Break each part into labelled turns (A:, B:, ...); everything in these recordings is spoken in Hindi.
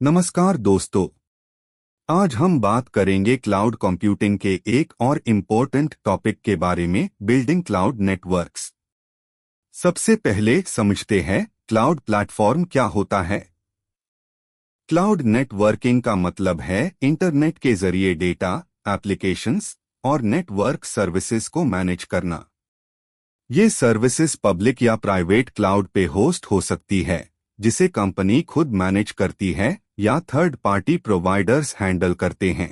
A: नमस्कार दोस्तों। आज हम बात करेंगे क्लाउड कंप्यूटिंग के एक और इम्पोर्टेंट टॉपिक के बारे में, बिल्डिंग क्लाउड नेटवर्क्स। सबसे पहले समझते हैं क्लाउड प्लेटफॉर्म क्या होता है। क्लाउड नेटवर्किंग का मतलब है इंटरनेट के जरिए डेटा, एप्लीकेशंस और नेटवर्क सर्विसेज को मैनेज करना। ये सर्विसेज पब्लिक या प्राइवेट क्लाउड पे होस्ट हो सकती है, जिसे कंपनी खुद मैनेज करती है या थर्ड पार्टी प्रोवाइडर्स हैंडल करते हैं।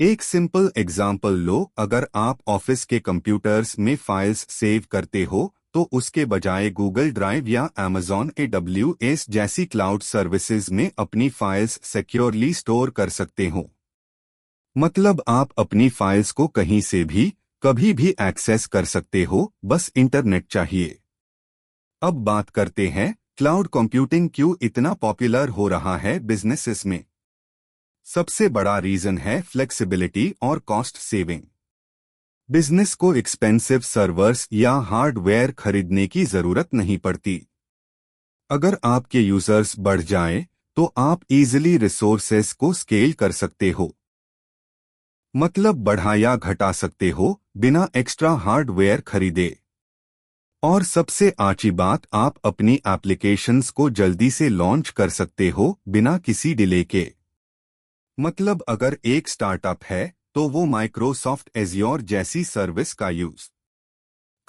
A: एक सिंपल एग्जांपल लो, अगर आप ऑफिस के कंप्यूटर्स में फाइल्स सेव करते हो तो उसके बजाय गूगल ड्राइव या Amazon AWS जैसी क्लाउड सर्विसेज में अपनी फाइल्स सिक्योरली स्टोर कर सकते हो। मतलब आप अपनी फाइल्स को कहीं से भी कभी भी एक्सेस कर सकते हो, बस इंटरनेट चाहिए। अब बात करते हैं क्लाउड कंप्यूटिंग क्यों इतना पॉपुलर हो रहा है बिजनेसेस में। सबसे बड़ा रीजन है फ्लेक्सिबिलिटी और कॉस्ट सेविंग। बिजनेस को एक्सपेंसिव सर्वर्स या हार्डवेयर खरीदने की जरूरत नहीं पड़ती। अगर आपके यूजर्स बढ़ जाएं, तो आप इजीली रिसोर्सेस को स्केल कर सकते हो। मतलब बढ़ा या घटा सकते हो बिना एक्स्ट्रा हार्डवेयर खरीदे। और सबसे आची बात, आप अपनी एप्लीकेशंस को जल्दी से लॉन्च कर सकते हो बिना किसी डिले के। मतलब अगर एक स्टार्टअप है तो वो माइक्रोसॉफ्ट एज्योर जैसी सर्विस का यूज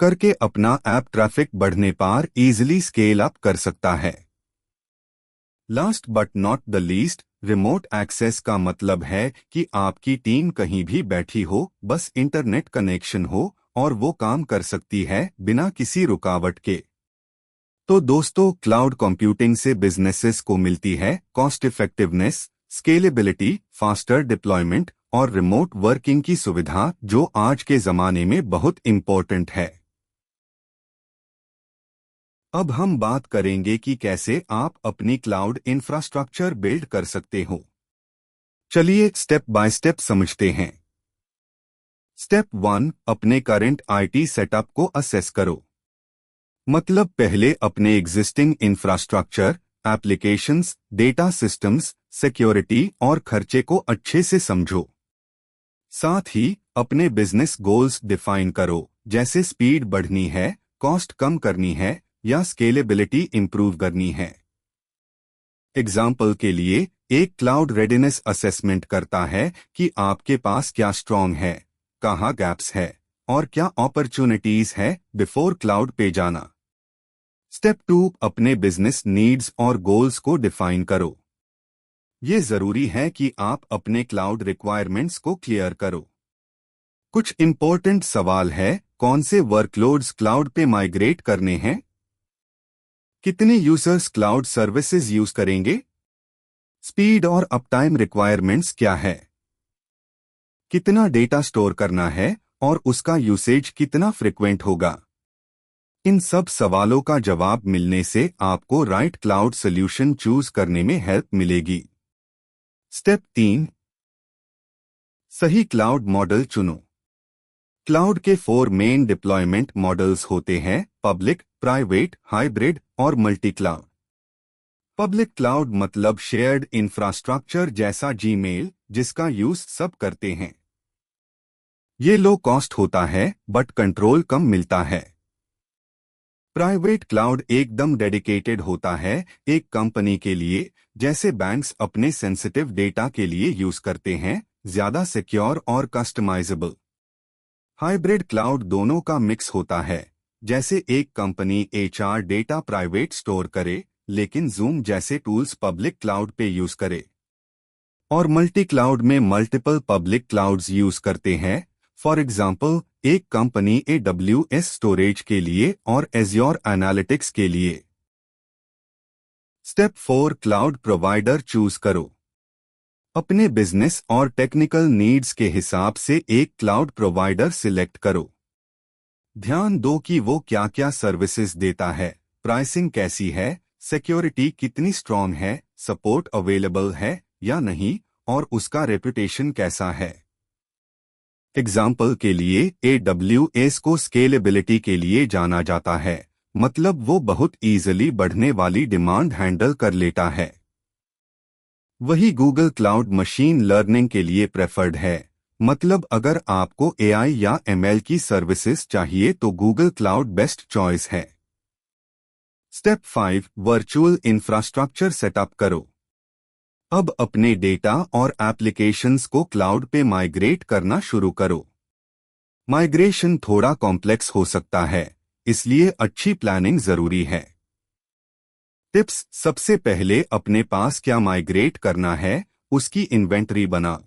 A: करके अपना ऐप ट्रैफिक बढ़ने पर इजीली स्केल अप कर सकता है। Last but not the least, remote access का मतलब है कि आपकी टीम कहीं भी बैठी हो, बस इंटरनेट कनेक्शन हो और वो काम कर सकती है बिना किसी रुकावट के। तो दोस्तों, क्लाउड कंप्यूटिंग से बिजनेसेस को मिलती है cost effectiveness, scalability, faster deployment और रिमोट वर्किंग की सुविधा, जो आज के जमाने में बहुत इंपॉर्टेंट है। अब हम बात करेंगे कि कैसे आप अपनी क्लाउड इंफ्रास्ट्रक्चर बिल्ड कर सकते हो। चलिए स्टेप बाय स्टेप समझते हैं। स्टेप 1, अपने करंट आईटी सेटअप को असेस करो। मतलब पहले अपने existing infrastructure, applications, data systems, security और खर्चे को अच्छे से समझो। साथ ही अपने बिजनेस गोल्स डिफाइन करो, जैसे स्पीड बढ़नी है, कॉस्ट कम करनी है या स्केलेबिलिटी इंप्रूव करनी है। एग्जाम्पल के लिए, एक क्लाउड रेडिनेस असेसमेंट करता है कि आपके पास क्या स्ट्रॉन्ग है, कहाँ गैप्स है और क्या अपॉर्चुनिटीज है बिफोर क्लाउड पे जाना। स्टेप 2, अपने बिजनेस नीड्स और गोल्स को डिफाइन करो। ये जरूरी है कि आप अपने क्लाउड रिक्वायरमेंट्स को क्लियर करो। कुछ इंपॉर्टेंट सवाल है, कौन से वर्कलोड्स क्लाउड पे माइग्रेट करने हैं, कितने यूजर्स क्लाउड सर्विसेज यूज करेंगे, स्पीड और अपटाइम रिक्वायरमेंट्स क्या है, कितना डेटा स्टोर करना है और उसका यूसेज कितना फ्रिक्वेंट होगा। इन सब सवालों का जवाब मिलने से आपको राइट क्लाउड सॉल्यूशन चूज करने में हेल्प मिलेगी। स्टेप 3, सही क्लाउड मॉडल चुनो। क्लाउड के 4 मेन डिप्लॉयमेंट मॉडल्स होते हैं: पब्लिक, प्राइवेट, हाइब्रिड और मल्टी क्लाउड। पब्लिक क्लाउड मतलब शेयर्ड इंफ्रास्ट्रक्चर, जैसा जीमेल, जिसका यूज सब करते हैं। ये लो कॉस्ट होता है बट कंट्रोल कम मिलता है। प्राइवेट क्लाउड एकदम डेडिकेटेड होता है, एक कंपनी के लिए, जैसे बैंक्स अपने सेंसिटिव डेटा के लिए यूज करते हैं, ज्यादा सिक्योर और कस्टमाइजेबल। हाइब्रिड क्लाउड दोनों का मिक्स होता है, जैसे एक company HR data private store करे लेकिन जूम जैसे टूल्स पब्लिक क्लाउड पे यूज करे। और मल्टी क्लाउड में मल्टीपल पब्लिक क्लाउड्स यूज करते हैं। फॉर एग्जाम्पल, एक कंपनी AWS स्टोरेज के लिए और एज्योर एनालिटिक्स के लिए। स्टेप 4, क्लाउड प्रोवाइडर चूज करो। अपने बिजनेस और टेक्निकल नीड्स के हिसाब से एक क्लाउड प्रोवाइडर सिलेक्ट करो। ध्यान दो कि वो क्या क्या सर्विसेज देता है, प्राइसिंग कैसी है, सिक्योरिटी कितनी स्ट्रॉन्ग है, सपोर्ट अवेलेबल है या नहीं और उसका रेपुटेशन कैसा है। एग्जाम्पल के लिए, AWS को स्केलेबिलिटी के लिए जाना जाता है, मतलब वो बहुत इजीली बढ़ने वाली डिमांड हैंडल कर लेता है। वही गूगल क्लाउड मशीन लर्निंग के लिए प्रेफर्ड है। मतलब अगर आपको एआई या एमएल की सर्विसेज चाहिए तो गूगल क्लाउड बेस्ट चॉइस है। स्टेप 5 वर्चुअल इंफ्रास्ट्रक्चर सेटअप करो। अब अपने डेटा और एप्लीकेशंस को क्लाउड पे माइग्रेट करना शुरू करो। माइग्रेशन थोड़ा कॉम्प्लेक्स हो सकता है, इसलिए अच्छी प्लानिंग जरूरी है। टिप्स: सबसे पहले अपने पास क्या माइग्रेट करना है उसकी इन्वेंटरी बनाओ।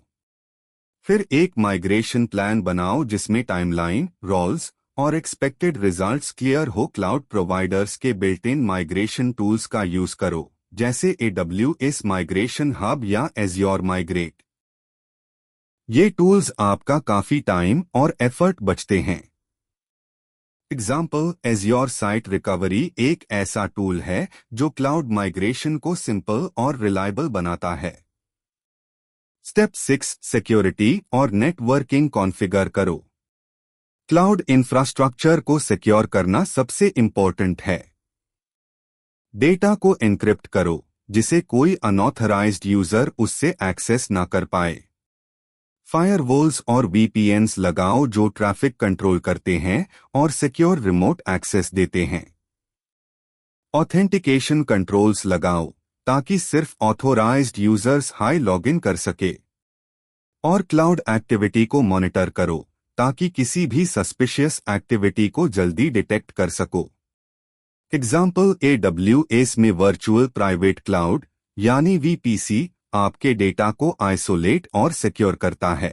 A: फिर एक माइग्रेशन प्लान बनाओ जिसमें टाइमलाइन, रोल्स और एक्सपेक्टेड रिजल्ट्स क्लियर हो। क्लाउड प्रोवाइडर्स के बिल्ट इन माइग्रेशन टूल्स का यूज करो, जैसे AWS माइग्रेशन हब या एज्योर माइग्रेट। ये टूल्स आपका काफी टाइम और एफर्ट बचते हैं। एग्जाम्पल: एज्योर साइट रिकवरी एक ऐसा टूल है जो क्लाउड माइग्रेशन को सिंपल और रिलायबल बनाता है। स्टेप 6 सिक्योरिटी और नेटवर्किंग कॉन्फ़िगर करो। क्लाउड इंफ्रास्ट्रक्चर को सिक्योर करना सबसे इंपॉर्टेंट है। डेटा को एन्क्रिप्ट करो, जिसे कोई अनऑथराइज्ड यूजर उससे एक्सेस ना कर पाए। फायरवॉल्स और VPNs लगाओ जो ट्रैफिक कंट्रोल करते हैं और सिक्योर रिमोट एक्सेस देते हैं। ऑथेंटिकेशन कंट्रोल्स लगाओ ताकि सिर्फ ऑथोराइज्ड यूजर्स हाई लॉगिन कर सके। और क्लाउड एक्टिविटी को मॉनिटर करो ताकि किसी भी सस्पिशियस एक्टिविटी को जल्दी डिटेक्ट कर सको। एग्जाम्पल: AWS में वर्चुअल प्राइवेट क्लाउड यानी VPC आपके डेटा को आइसोलेट और सिक्योर करता है।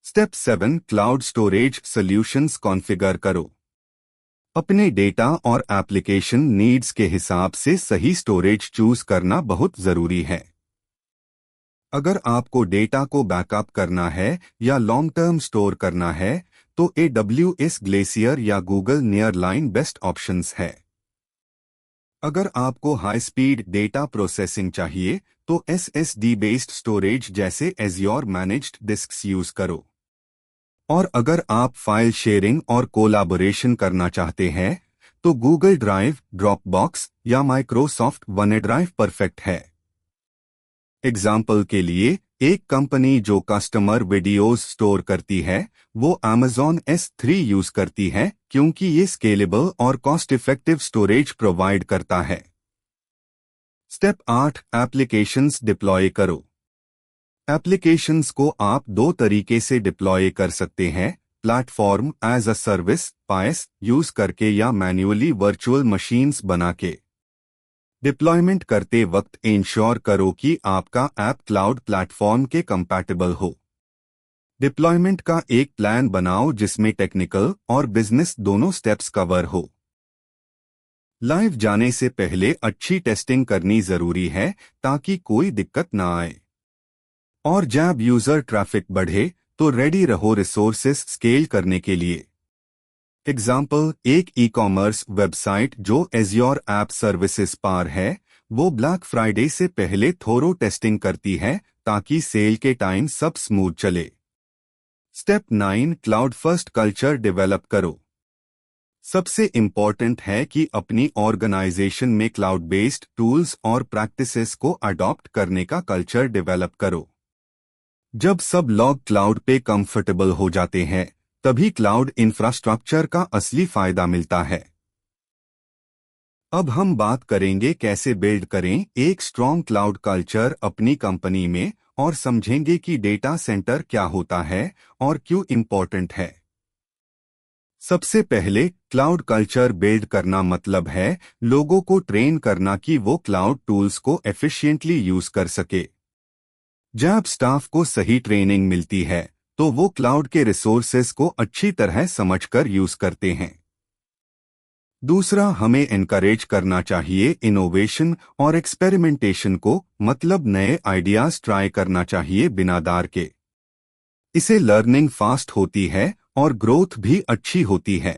A: Step 7 cloud storage solutions configure करो। अपने डेटा और एप्लीकेशन नीड्स के हिसाब से सही स्टोरेज चूज करना बहुत जरूरी है। अगर आपको डेटा को बैकअप करना है या लॉन्ग टर्म स्टोर करना है तो AWS ग्लेशियर या गूगल नियरलाइन बेस्ट ऑप्शंस है। अगर आपको हाई स्पीड डेटा प्रोसेसिंग चाहिए तो SSD बेस्ड स्टोरेज जैसे एज्योर मैनेज्ड डिस्क्स यूज करो। और अगर आप फाइल शेयरिंग और कोलैबोरेशन करना चाहते हैं तो गूगल ड्राइव, ड्रॉपबॉक्स या माइक्रोसॉफ्ट वनड्राइव परफेक्ट है। एग्जाम्पल के लिए, एक कंपनी जो कस्टमर वीडियोस स्टोर करती है वो Amazon S3 यूज करती है क्योंकि ये स्केलेबल और कॉस्ट इफेक्टिव स्टोरेज प्रोवाइड करता है। स्टेप 8 एप्लीकेशंस डिप्लॉय करो। एप्लीकेशंस को आप दो तरीके से डिप्लॉय कर सकते हैं: platform as a service PaaS use करके या मैन्युअली वर्चुअल मशीन्स बना के। डिप्लॉयमेंट करते वक्त इंश्योर करो कि आपका ऐप क्लाउड प्लेटफॉर्म के कंपैटिबल हो। डिप्लॉयमेंट का एक प्लान बनाओ जिसमें टेक्निकल और बिजनेस दोनों स्टेप्स कवर हो। लाइव जाने से पहले अच्छी टेस्टिंग करनी जरूरी है ताकि कोई दिक्कत ना आए। और जब यूजर ट्रैफिक बढ़े तो रेडी रहो रिसोर्सेज स्केल करने के लिए। एग्जाम्पल: एक ई-कॉमर्स वेबसाइट जो एज्योर ऐप सर्विसेज पर है वो ब्लैक फ्राइडे से पहले थोरो टेस्टिंग करती है ताकि सेल के टाइम सब स्मूथ चले। Step 9 cloud first culture develop करो। सबसे इंपॉर्टेंट है कि अपनी ऑर्गेनाइजेशन में क्लाउड बेस्ड टूल्स और प्रैक्टिसेस को अडॉप्ट करने का कल्चर डेवलप करो। जब सब लोग क्लाउड पे कंफर्टेबल हो जाते हैं तभी क्लाउड इंफ्रास्ट्रक्चर का असली फायदा मिलता है। अब हम बात करेंगे कैसे बिल्ड करें एक स्ट्रॉन्ग क्लाउड कल्चर अपनी कंपनी में और समझेंगे कि डेटा सेंटर क्या होता है और क्यों इम्पोर्टेंट है। सबसे पहले क्लाउड कल्चर बिल्ड करना मतलब है लोगों को ट्रेन करना कि वो क्लाउड टूल्स को एफिशिएंटली यूज कर सके। जब स्टाफ को सही ट्रेनिंग मिलती है तो वो क्लाउड के रिसोर्सेज को अच्छी तरह समझकर यूज करते हैं। दूसरा, हमें एनकरेज करना चाहिए इनोवेशन और एक्सपेरिमेंटेशन को, मतलब नए आइडियाज ट्राई करना चाहिए बिना डर के। इससे लर्निंग फास्ट होती है और ग्रोथ भी अच्छी होती है।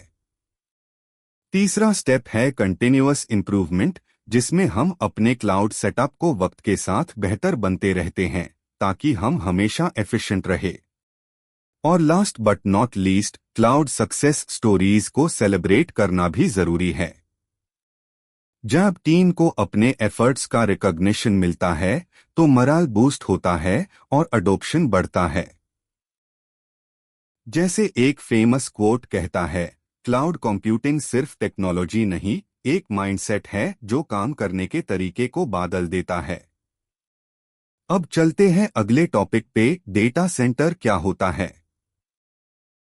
A: तीसरा स्टेप है कंटिन्यूअस इंप्रूवमेंट, जिसमें हम अपने क्लाउड सेटअप को वक्त के साथ बेहतर बनते रहते हैं ताकि हम हमेशा एफिशिएंट रहे। और last but not least, cloud success stories को सेलिब्रेट करना भी जरूरी है। जब टीम को अपने एफर्ट्स का रिकॉग्निशन मिलता है तो मोरल बूस्ट होता है और अडॉप्शन बढ़ता है। जैसे एक फेमस कोट कहता है, क्लाउड कंप्यूटिंग सिर्फ टेक्नोलॉजी नहीं, एक माइंडसेट है जो काम करने के तरीके को बदल देता है। अब चलते हैं अगले टॉपिक पे, डेटा सेंटर क्या होता है।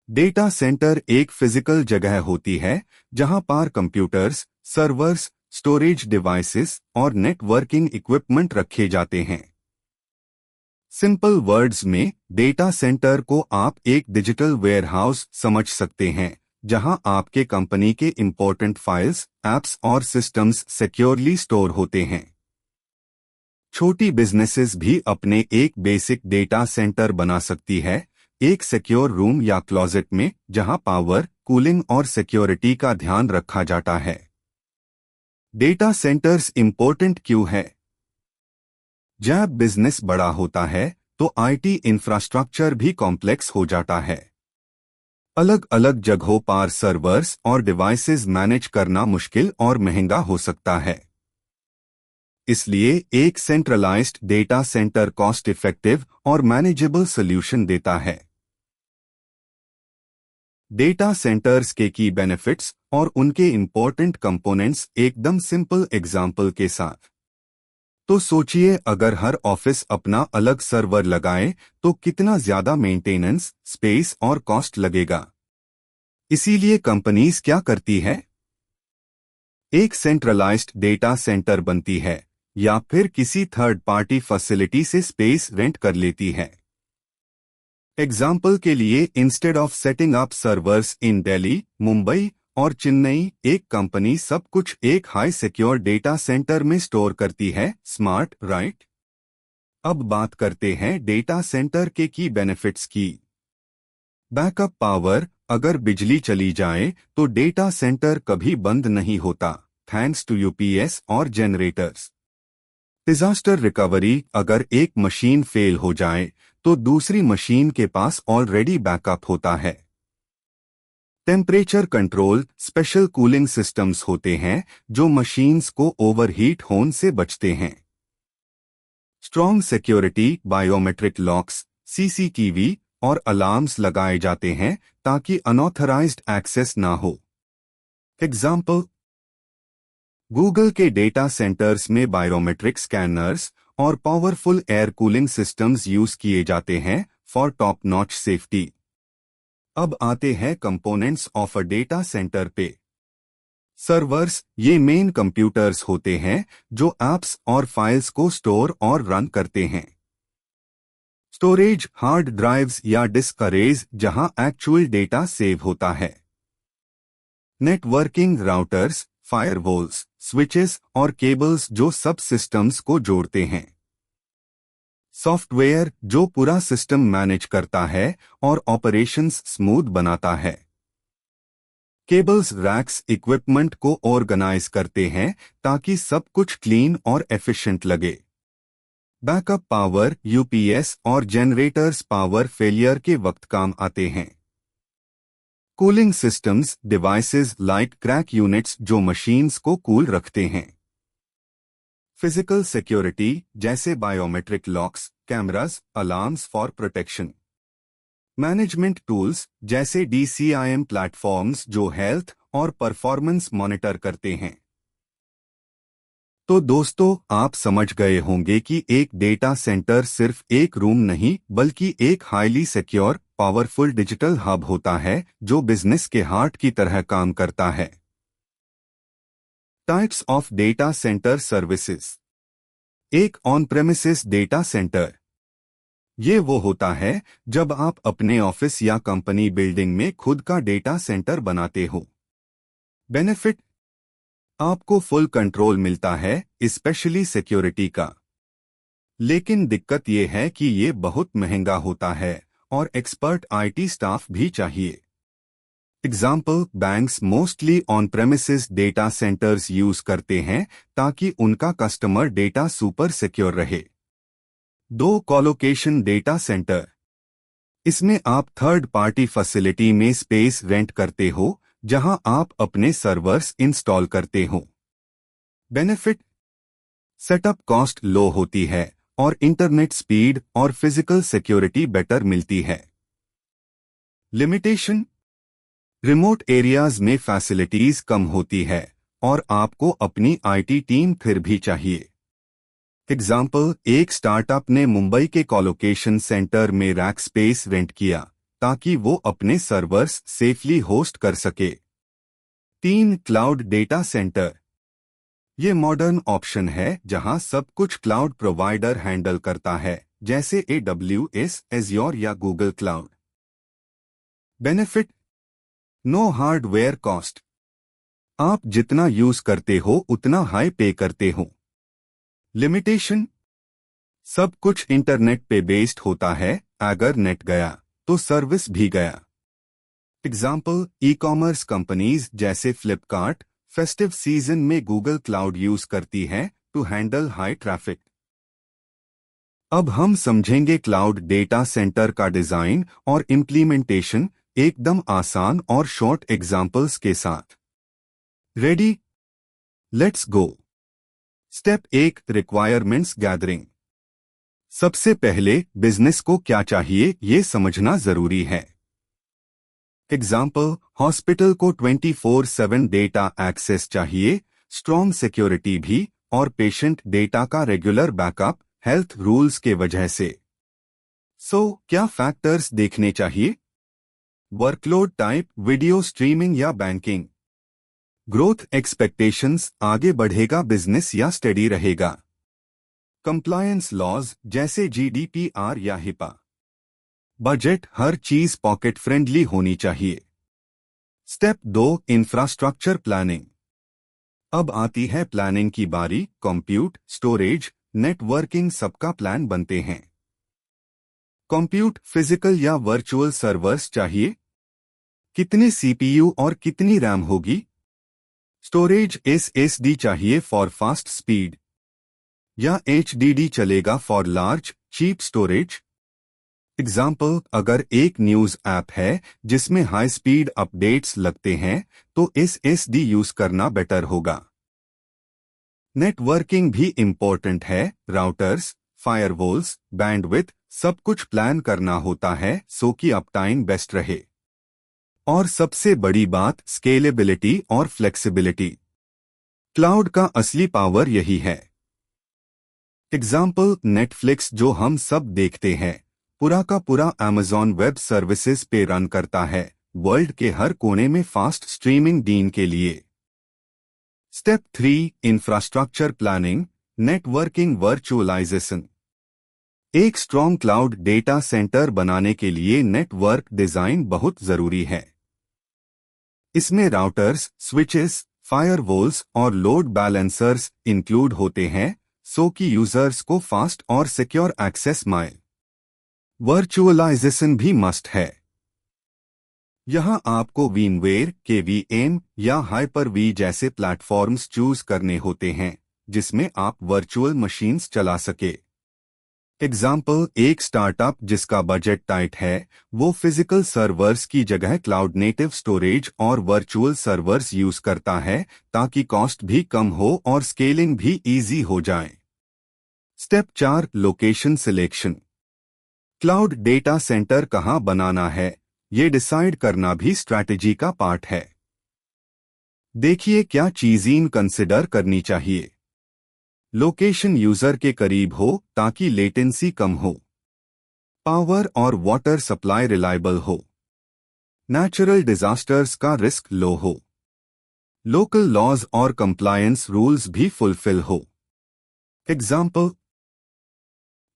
A: डेटा सेंटर एक फिजिकल जगह होती है जहां पर कंप्यूटर्स, सर्वर्स, स्टोरेज डिवाइसेस और नेटवर्किंग इक्विपमेंट रखे जाते हैं। सिंपल वर्ड्स में डेटा सेंटर को आप एक डिजिटल वेयरहाउस समझ सकते हैं जहां आपके कंपनी के इंपॉर्टेंट फाइल्स, एप्स और सिस्टम्स सिक्योरली स्टोर होते हैं। छोटी बिजनेसेस भी अपने एक बेसिक डेटा सेंटर बना सकती है, एक सिक्योर रूम या क्लोजेट में जहां पावर, कूलिंग और सिक्योरिटी का ध्यान रखा जाता है। डेटा सेंटर्स इंपॉर्टेंट क्यों है? जब बिजनेस बड़ा होता है तो आईटी इंफ्रास्ट्रक्चर भी कॉम्प्लेक्स हो जाता है। अलग अलग जगहों पर सर्वर्स और डिवाइसेस मैनेज करना मुश्किल और महंगा हो सकता है। इसलिए एक centralised data centre cost effective और मैनेजेबल सॉल्यूशन देता है। डेटा सेंटर्स के की बेनिफिट्स और उनके इंपॉर्टेंट कंपोनेंट्स एकदम सिंपल एग्जाम्पल के साथ। तो सोचिए, अगर हर ऑफिस अपना अलग सर्वर लगाए तो कितना ज्यादा मेंटेनेंस, स्पेस और कॉस्ट लगेगा। इसीलिए कंपनीज क्या करती है? एक सेंट्रलाइज्ड डेटा सेंटर बनती है या फिर किसी थर्ड पार्टी फैसिलिटी से स्पेस रेंट कर लेती है। एग्जाम्पल के लिए, instead of setting up servers in Delhi, Mumbai और चेन्नई, एक कंपनी सब कुछ एक हाई सिक्योर डेटा सेंटर में स्टोर करती है। Smart, right? अब बात करते हैं डेटा सेंटर के की बेनिफिट्स की। बैकअप पावर, अगर बिजली चली जाए तो डेटा सेंटर कभी बंद नहीं होता, थैंक्स टू यूपीएस और जनरेटर्स। डिजास्टर रिकवरी, अगर एक मशीन फेल हो जाए तो दूसरी मशीन के पास ऑलरेडी बैकअप होता है। Temperature control, special cooling systems होते हैं जो मशीन्स को ओवरहीट होने से बचते हैं। Strong security, biometric locks, CCTV और अलार्म्स लगाए जाते हैं ताकि अनऑथराइज्ड एक्सेस ना हो। एग्जाम्पल, गूगल के डेटा सेंटर्स में बायोमेट्रिक स्कैनर्स और powerful air cooling systems use किए जाते हैं फॉर टॉप नॉच सेफ्टी। अब आते हैं components of a data centre पे। सर्वर्स, ये मेन कंप्यूटर्स होते हैं जो एप्स और फाइल्स को स्टोर और रन करते हैं। स्टोरेज, हार्ड ड्राइव्स या डिस्क अरेज जहां एक्चुअल डेटा सेव होता है। नेटवर्किंग, राउटर्स, फायरवॉल्स, स्विचेस और केबल्स जो सब सिस्टम्स को जोड़ते हैं। सॉफ्टवेयर, जो पूरा सिस्टम मैनेज करता है और ऑपरेशंस स्मूथ बनाता है। केबल्स, रैक्स इक्विपमेंट को ऑर्गेनाइज करते हैं ताकि सब कुछ क्लीन और एफिशिएंट लगे। बैकअप पावर, यूपीएस और जनरेटर्स पावर फेलियर के वक्त काम आते हैं। Cooling systems, devices like crack units जो मशीन्स को कूल रखते हैं। फिजिकल सिक्योरिटी, जैसे biometric locks, cameras, alarms for protection. Management tools, जैसे डीसीआईएम प्लेटफॉर्म्स जो हेल्थ और परफॉर्मेंस मॉनिटर करते हैं। तो दोस्तों, आप समझ गए होंगे कि एक डेटा सेंटर सिर्फ एक रूम नहीं बल्कि एक highly secure, powerful digital hub होता है जो बिजनेस के हार्ट की तरह काम करता है। Types of data centre services. एक ऑन प्रेमिसेस डेटा सेंटर। ये वो होता है जब आप अपने ऑफिस या कंपनी बिल्डिंग में खुद का डेटा सेंटर बनाते हो। बेनिफिट, आपको फुल कंट्रोल मिलता है, स्पेशली सिक्योरिटी का। लेकिन दिक्कत ये है कि ये बहुत महंगा होता है और एक्सपर्ट आईटी स्टाफ भी चाहिए। Example, banks mostly on premises data centres use करते हैं ताकि उनका कस्टमर डेटा सुपर सिक्योर रहे। दो कोलोकेशन डेटा सेंटर। इसमें आप थर्ड पार्टी फैसिलिटी में स्पेस रेंट करते हो जहां आप अपने सर्वर्स इंस्टॉल करते हो। बेनिफिट, सेटअप कॉस्ट लो होती है और इंटरनेट स्पीड और फिजिकल सिक्योरिटी बेटर मिलती है। लिमिटेशन, रिमोट एरियाज में फैसिलिटीज कम होती है और आपको अपनी आईटी टीम फिर भी चाहिए। एग्जाम्पल, एक स्टार्टअप ने मुंबई के कोलोकेशन सेंटर में रैक स्पेस रेंट किया ताकि वो अपने सर्वर्स सेफली होस्ट कर सके। 3. क्लाउड डेटा सेंटर, ये मॉडर्न ऑप्शन है जहां सब कुछ क्लाउड प्रोवाइडर हैंडल करता है, जैसे AWS, एज़्योर या Google cloud. Benefit, no hardware cost, आप जितना यूज करते हो उतना हाई पे करते हो। लिमिटेशन, सब कुछ इंटरनेट पे बेस्ड होता है, अगर नेट गया तो सर्विस भी गया। एग्जाम्पल, ई कॉमर्स कंपनीज जैसे फ्लिपकार्ट फेस्टिव सीजन में गूगल क्लाउड यूज करती है टू हैंडल हाई ट्रैफिक। अब हम समझेंगे क्लाउड डेटा सेंटर का डिजाइन और इम्प्लीमेंटेशन एकदम आसान और शॉर्ट एग्जाम्पल्स के साथ। Ready, let's go. Step 1, requirements gathering. सबसे पहले बिजनेस को क्या चाहिए ये समझना जरूरी है। एग्जाम्पल, हॉस्पिटल को 24/7 डेटा एक्सेस चाहिए, स्ट्रॉन्ग सिक्योरिटी भी, और पेशेंट डेटा का रेगुलर बैकअप हेल्थ रूल्स के वजह से। क्या फैक्टर्स देखने चाहिए? वर्कलोड टाइप, वीडियो स्ट्रीमिंग या बैंकिंग। ग्रोथ एक्सपेक्टेशंस, आगे बढ़ेगा बिजनेस या स्टेडी रहेगा। कंप्लायंस लॉज जैसे GDPR या हिपा। बजट, हर चीज पॉकेट फ्रेंडली होनी चाहिए। Step 2, infrastructure planning. अब आती है प्लानिंग की बारी। कंप्यूट, स्टोरेज, नेटवर्किंग सबका प्लान बनते हैं। कंप्यूट, फिजिकल या वर्चुअल सर्वर्स चाहिए? कितने CPU और कितनी रैम होगी? स्टोरेज, SSD चाहिए फॉर फास्ट स्पीड या HDD चलेगा for large cheap storage? Example, अगर एक न्यूज ऐप है जिसमें हाई स्पीड अपडेट्स लगते हैं तो SSD यूज करना बेटर होगा। नेटवर्किंग भी इंपॉर्टेंट है, राउटर्स, फायरवॉल्स, बैंडविड्थ सब कुछ प्लान करना होता है सो कि अपटाइम बेस्ट रहे। और सबसे बड़ी बात, स्केलेबिलिटी और फ्लेक्सिबिलिटी। क्लाउड का असली पावर यही है। एग्जाम्पल, नेटफ्लिक्स जो हम सब देखते हैं पूरा का पूरा Amazon वेब सर्विसेज पे रन करता है, वर्ल्ड के हर कोने में फास्ट स्ट्रीमिंग डीन के लिए। Step 3, infrastructure planning, networking, virtualization. एक स्ट्रॉन्ग क्लाउड डेटा सेंटर बनाने के लिए नेटवर्क डिजाइन बहुत जरूरी है। इसमें राउटर्स, स्विचेस, फायरवॉल्स और लोड बैलेंसर्स इंक्लूड होते हैं सो कि यूजर्स को फास्ट और सिक्योर एक्सेस मिले। वर्चुअलाइजेशन भी मस्ट है। यहां आपको VMware, KVM या Hyper-V जैसे प्लेटफॉर्म्स चूज करने होते हैं जिसमें आप वर्चुअल मशीन्स चला सके। एग्जाम्पल, एक स्टार्टअप जिसका बजट टाइट है वो फिजिकल सर्वर्स की जगह क्लाउड नेटिव स्टोरेज और वर्चुअल सर्वर्स यूज करता है ताकि कॉस्ट भी कम हो और स्केलिंग भी इजी हो जाए। Step 4, location selection. Cloud data centre कहां बनाना है ये डिसाइड करना भी स्ट्रैटेजी का पार्ट है। देखिए क्या चीजें कंसिडर करनी चाहिए। लोकेशन यूजर के करीब हो ताकि लेटेंसी कम हो। पावर और वाटर सप्लाई रिलायबल हो। नेचुरल डिजास्टर्स का रिस्क लो हो। लोकल लॉज और कंप्लायंस रूल्स भी फुलफिल हो। एग्जाम्पल,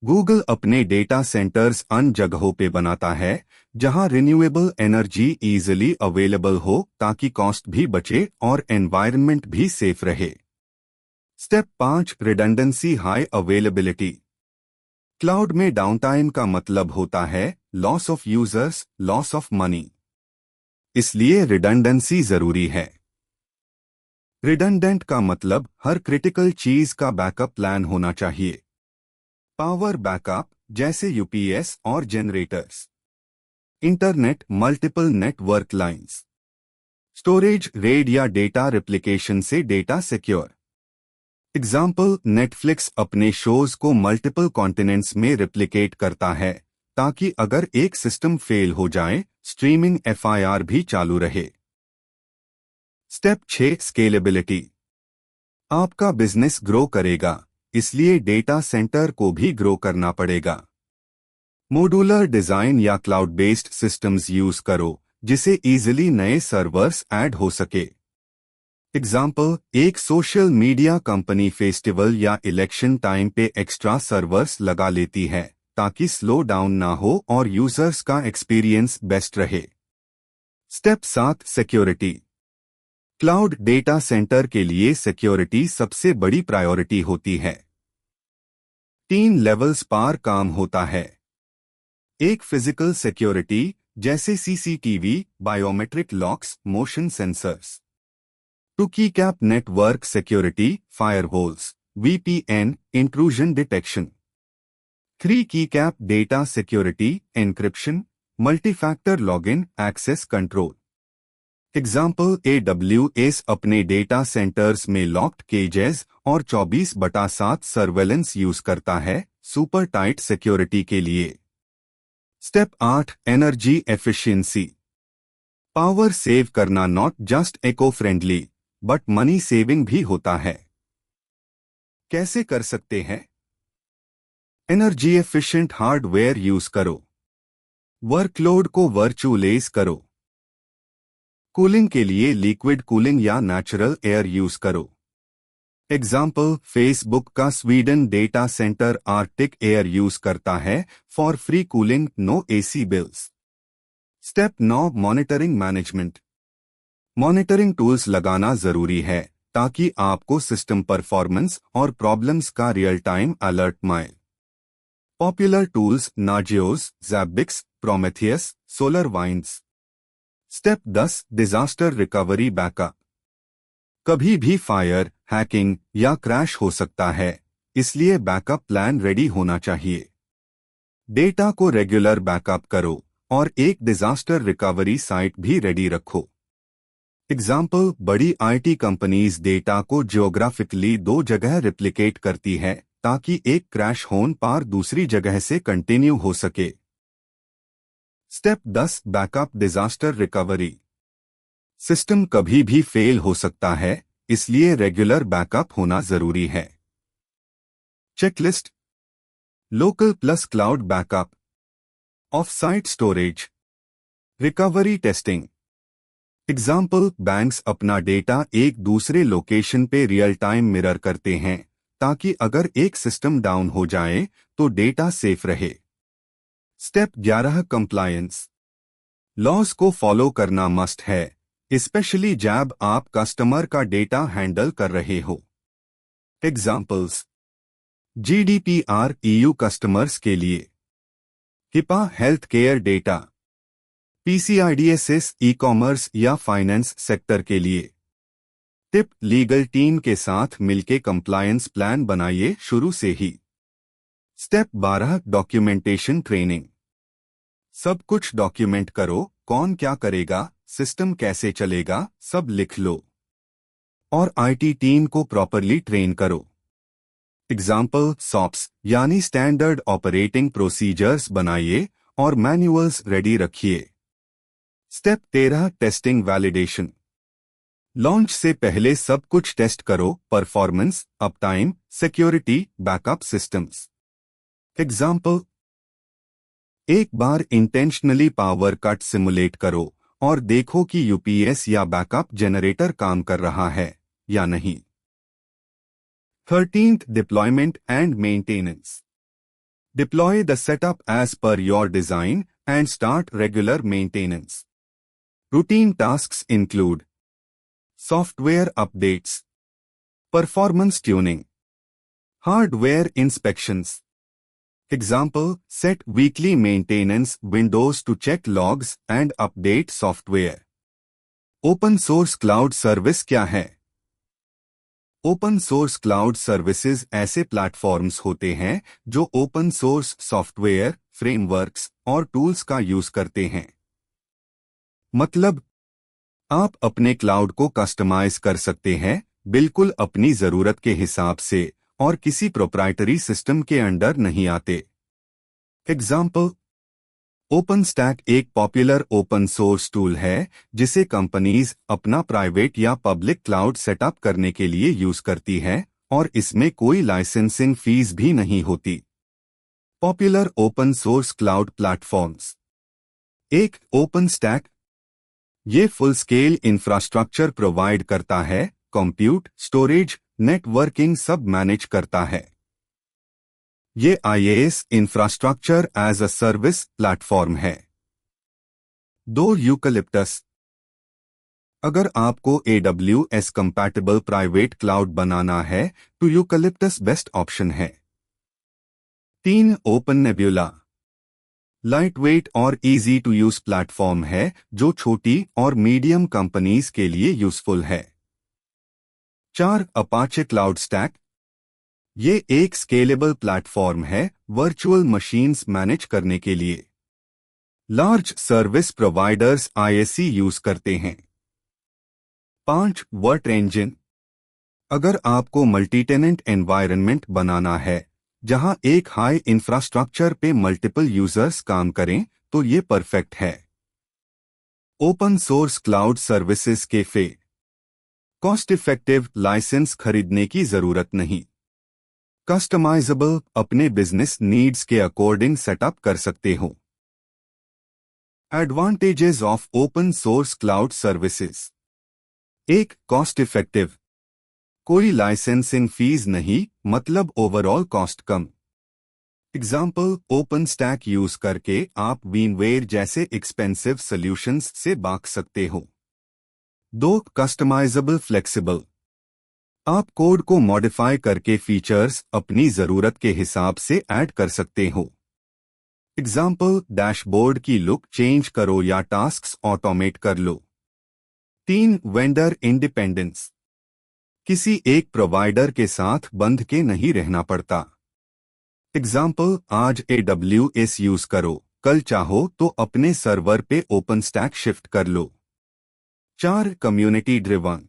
A: गूगल अपने डेटा सेंटर्स अन जगहों पे बनाता है जहां रिन्यूएबल एनर्जी इजीली अवेलेबल हो ताकि कॉस्ट भी बचे और एनवायरनमेंट भी सेफ रहे। Step 5, redundancy, high availability. Cloud में डाउनटाइम का मतलब होता है loss of users, loss of money, इसलिए रिडंडेंसी जरूरी है। रिडंडेंट का मतलब हर क्रिटिकल चीज का बैकअप प्लान होना चाहिए। पावर बैकअप जैसे UPS और generators. Internet, multiple network lines. Storage, red या डेटा रिप्लिकेशन से डेटा सिक्योर। एग्जाम्पल, नेटफ्लिक्स अपने शोज को मल्टीपल कॉन्टिनेंट्स में रिप्लिकेट करता है ताकि अगर एक सिस्टम फेल हो जाए स्ट्रीमिंग एफआईआर भी चालू रहे। Step 6, scalability. आपका बिजनेस ग्रो करेगा, इसलिए डेटा सेंटर को भी ग्रो करना पड़ेगा। मॉड्यूलर डिजाइन या क्लाउड बेस्ड सिस्टम्स यूज करो जिसे इजीली नए सर्वर्स ऐड हो सके। एग्जाम्पल, एक सोशल मीडिया कंपनी फेस्टिवल या इलेक्शन टाइम पे एक्स्ट्रा सर्वर्स लगा लेती है ताकि स्लो डाउन ना हो और यूजर्स का एक्सपीरियंस बेस्ट रहे। Step 7, security. Cloud data centre के लिए सिक्योरिटी सबसे बड़ी प्रायोरिटी होती है। 3 लेवल्स पर काम होता है। एक, फिजिकल सिक्योरिटी जैसे CCTV, biometric locks, motion sensors. 2, keycap network security, firewalls, VPN, intrusion detection. 3, keycap data security, encryption, multifactor login, access control. Example, AWS अपने डेटा सेंटर्स में लॉक्ड केजेस और 24/7 सर्वेलेंस यूज करता है सुपर टाइट सिक्योरिटी के लिए। Step 8, energy efficiency. Power save करना not just eco friendly but money saving भी होता है। कैसे कर सकते हैं? एनर्जी एफिशिएंट हार्डवेयर यूज करो। वर्कलोड को वर्चुअलाइज करो। कूलिंग के लिए लिक्विड कूलिंग या नेचुरल एयर यूज करो। एग्जाम्पल, फेसबुक का Sweden data centre arctic air use करता है for free cooling, no AC bills. Step 9, monitoring management. Monitoring tools लगाना जरूरी है ताकि आपको सिस्टम परफॉर्मेंस और प्रॉब्लम्स का रियल टाइम अलर्ट मिले। Popular tools, Nagios, Zabbix, Prometheus, SolarWinds. Step 10, disaster recovery backup. कभी भी फायर, हैकिंग या क्रैश हो सकता है, इसलिए बैकअप प्लान रेडी होना चाहिए। डेटा को रेगुलर बैकअप करो और एक डिजास्टर रिकवरी साइट भी रेडी रखो। एग्जाम्पल, बड़ी आईटी कंपनीज डेटा को जियोग्राफिकली 2 जगह रिप्लिकेट करती है ताकि एक क्रैश होने पर दूसरी जगह से कंटिन्यू हो सके। Step 10, backup disaster recovery. System कभी भी फेल हो सकता है, इसलिए रेगुलर बैकअप होना जरूरी है। Checklist, local plus cloud backup, of site storage, recovery testing. Example, banks अपना डेटा एक दूसरे लोकेशन पे रियल टाइम मिरर करते हैं ताकि अगर एक सिस्टम डाउन हो जाए तो डेटा सेफ रहे। Step 11, compliance. लॉज को फॉलो करना मस्ट है, स्पेशली जब आप कस्टमर का डेटा हैंडल कर रहे हो। एग्जाम्पल्स, GDPR EU कस्टमर्स के लिए, HIPAA health care data, PCI-DSS e commerce या फाइनेंस सेक्टर के लिए। टिप, लीगल टीम के साथ मिलके कंप्लायंस प्लान बनाइए शुरू से ही। Step 12, documentation training. सब कुछ डॉक्यूमेंट करो, कौन क्या करेगा, सिस्टम कैसे चलेगा, सब लिख लो। और आईटी टीम को प्रॉपरली ट्रेन करो। एग्जाम्पल, SOPs यानी स्टैंडर्ड ऑपरेटिंग प्रोसीजर्स बनाइए और मैनुअल्स रेडी रखिए। Step 13, testing validation. लॉन्च से पहले सब कुछ टेस्ट करो, performance, uptime, security, backup systems. Example, एक बार इंटेंशनली पावर कट सिमुलेट करो और देखो कि यूपीएस या बैकअप जनरेटर काम कर रहा है या नहीं। 13th, deployment and maintenance. Deploy the setup as per your design and start regular maintenance. Routine tasks include software updates, performance tuning, hardware inspections. Example, set weekly maintenance windows to check logs and update software. Open source cloud service क्या है? ओपन सोर्स क्लाउड सर्विसेज ऐसे प्लेटफॉर्म्स होते हैं जो ओपन सोर्स सॉफ्टवेयर, फ्रेमवर्क्स और टूल्स का यूज करते हैं। मतलब, आप अपने क्लाउड को कस्टमाइज कर सकते हैं बिल्कुल अपनी जरूरत के हिसाब से और किसी प्रोप्राइटरी सिस्टम के अंडर नहीं आते। एग्जाम्पल, ओपनस्टैक एक पॉपुलर ओपन सोर्स टूल है जिसे कंपनीज अपना प्राइवेट या पब्लिक क्लाउड सेटअप करने के लिए यूज करती है और इसमें कोई लाइसेंसिंग फीस भी नहीं होती। Popular open source cloud platforms. एक, ओपनस्टैक। ये फुल स्केल इंफ्रास्ट्रक्चर प्रोवाइड करता है, कंप्यूट, स्टोरेज, नेटवर्किंग सब मैनेज करता है। ये IaaS infrastructure as a service platform है। 2, यूकलिप्टस। अगर आपको AWS कंपैटिबल प्राइवेट क्लाउड बनाना है तो यूकलिप्टस बेस्ट ऑप्शन है। 3, ओपन नेब्यूला। लाइट वेट और इजी टू यूज प्लेटफॉर्म है जो छोटी और मीडियम कंपनीज के लिए यूजफुल है। 4, अपाचे क्लाउड स्टैक। ये एक स्केलेबल प्लेटफॉर्म है वर्चुअल मशीन्स मैनेज करने के लिए। Large service providers ISC use करते हैं। 5, वर्ट इंजन। अगर आपको मल्टी टेनेंट एनवायरनमेंट बनाना है जहां एक हाई इंफ्रास्ट्रक्चर पे मल्टीपल यूजर्स काम करें तो ये परफेक्ट है। ओपन सोर्स क्लाउड सर्विसेज के फे कॉस्ट इफेक्टिव, लाइसेंस खरीदने की जरूरत नहीं। कस्टमाइजेबल, अपने बिजनेस नीड्स के अकॉर्डिंग सेटअप कर सकते हो। Advantages of open source cloud services. 1, cost effective. कोई लाइसेंसिंग फीस नहीं, मतलब ओवरऑल कॉस्ट कम। एग्जाम्पल, ओपन स्टैक यूज करके आप वीमवेयर जैसे एक्सपेंसिव सॉल्यूशंस से भाग सकते हो। 2, कस्टमाइजेबल, फ्लेक्सिबल। आप कोड को मॉडिफाई करके फीचर्स अपनी जरूरत के हिसाब से ऐड कर सकते हो। एग्जाम्पल, डैशबोर्ड की लुक चेंज करो या टास्क्स ऑटोमेट कर लो। 3, वेंडर इंडिपेंडेंस। किसी एक प्रोवाइडर के साथ बंध के नहीं रहना पड़ता। एग्जाम्पल, आज AWS यूज करो, कल चाहो तो अपने सर्वर पे ओपनस्टैक शिफ्ट कर लो। 4, कम्युनिटी ड्रिवन।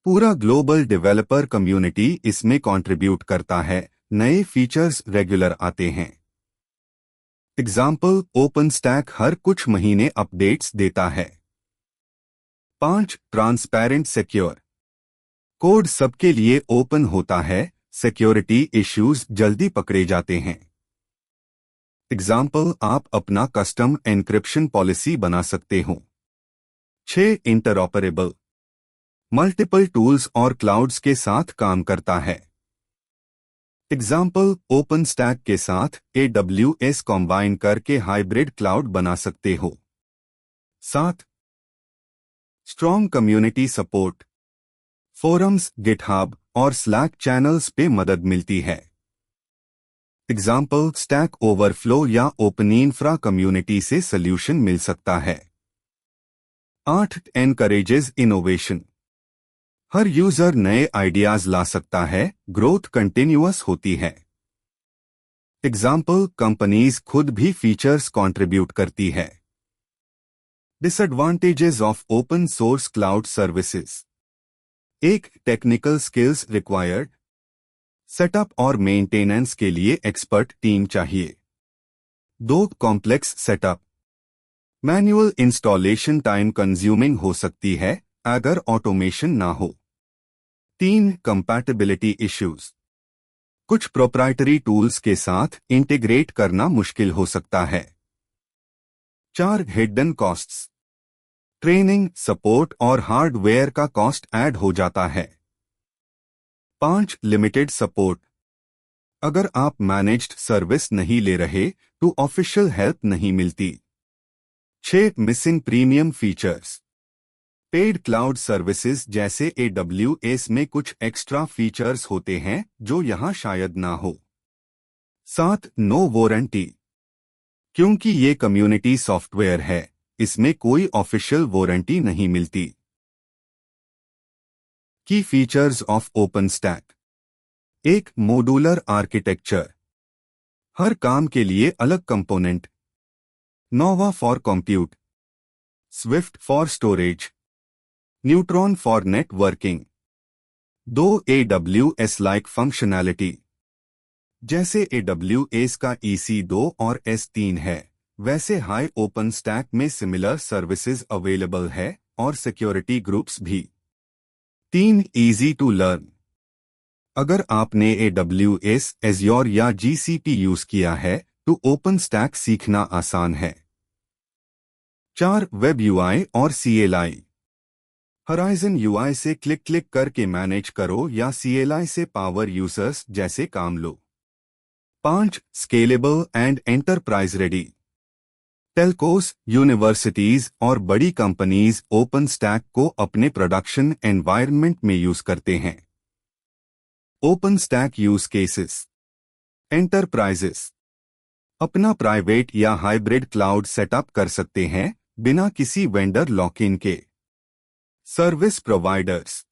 A: पूरा ग्लोबल डेवलपर कम्युनिटी इसमें कंट्रीब्यूट करता है, नए फीचर्स रेगुलर आते हैं। एग्जाम्पल, ओपनस्टैक हर कुछ महीने अपडेट्स देता है। 5, ट्रांसपेरेंट सिक्योर। कोड सबके लिए ओपन होता है, सिक्योरिटी इश्यूज जल्दी पकड़े जाते हैं। एग्जाम्पल, आप अपना कस्टम एन्क्रिप्शन पॉलिसी बना सकते हो। 6, इंटरऑपरेबल। मल्टीपल टूल्स और क्लाउड्स के साथ काम करता है। एग्जाम्पल, ओपनस्टैक के साथ AWS कॉम्बाइन करके हाइब्रिड क्लाउड बना सकते हो। 7, strong community support. Forums, GitHub और स्लैक चैनल्स पे मदद मिलती है। एग्जाम्पल, स्टैक ओवरफ्लो या ओपनइंफ्रा कम्युनिटी से सॉल्यूशन मिल सकता है। 8, एनकरेजेस इनोवेशन। हर यूजर नए आइडियाज ला सकता है, ग्रोथ कंटिन्यूअस होती है। एग्जाम्पल, कंपनीज खुद भी फीचर्स कंट्रीब्यूट करती है। Disadvantages of open source cloud services. 1, technical skills required. Setup और मेंटेनेंस के लिए एक्सपर्ट टीम चाहिए। 2, complex setup. Manual installation time consuming हो सकती है अगर ऑटोमेशन ना हो। 3, कंपैटिबिलिटी इश्यूज। कुछ प्रोप्राइटरी टूल्स के साथ इंटीग्रेट करना मुश्किल हो सकता है। 4, हिडन कॉस्ट्स। ट्रेनिंग, सपोर्ट और हार्डवेयर का कॉस्ट ऐड हो जाता है। 5, लिमिटेड सपोर्ट। अगर आप मैनेज्ड सर्विस नहीं ले रहे तो ऑफिशियल हेल्प नहीं मिलती। 6, missing premium features. Paid cloud services जैसे AWS में कुछ एक्स्ट्रा फीचर्स होते हैं जो यहां शायद ना हो। 7, नो वारंटी। क्योंकि ये कम्युनिटी सॉफ्टवेयर है, इसमें कोई ऑफिशियल वारंटी नहीं मिलती। Key features of OpenStack. 1, modular architecture. हर काम के लिए अलग component. Nova for compute, Swift for storage, Neutron for networking. दो AWS लाइक फंक्शनैलिटी। जैसे AWS का EC2 और S3 है, वैसे हाई ओपन स्टैक में सिमिलर सर्विसेज अवेलेबल है और सिक्योरिटी ग्रुप्स भी। 3 इजी टू लर्न। अगर आपने AWS, Azure या GCP यूज किया है तो ओपन स्टैक सीखना आसान है। 4 वेब UI और CLI। Horizon UI से क्लिक क्लिक करके मैनेज करो या CLI से पावर यूजर्स जैसे काम लो। 5 scalable and enterprise ready. Telcos, universities और बड़ी कंपनीज ओपन स्टैक को अपने प्रोडक्शन एनवायरनमेंट में यूज करते हैं। Open stack use cases. Enterprises अपना प्राइवेट या हाइब्रिड क्लाउड सेटअप कर सकते हैं बिना किसी वेंडर लॉक इन के। Service providers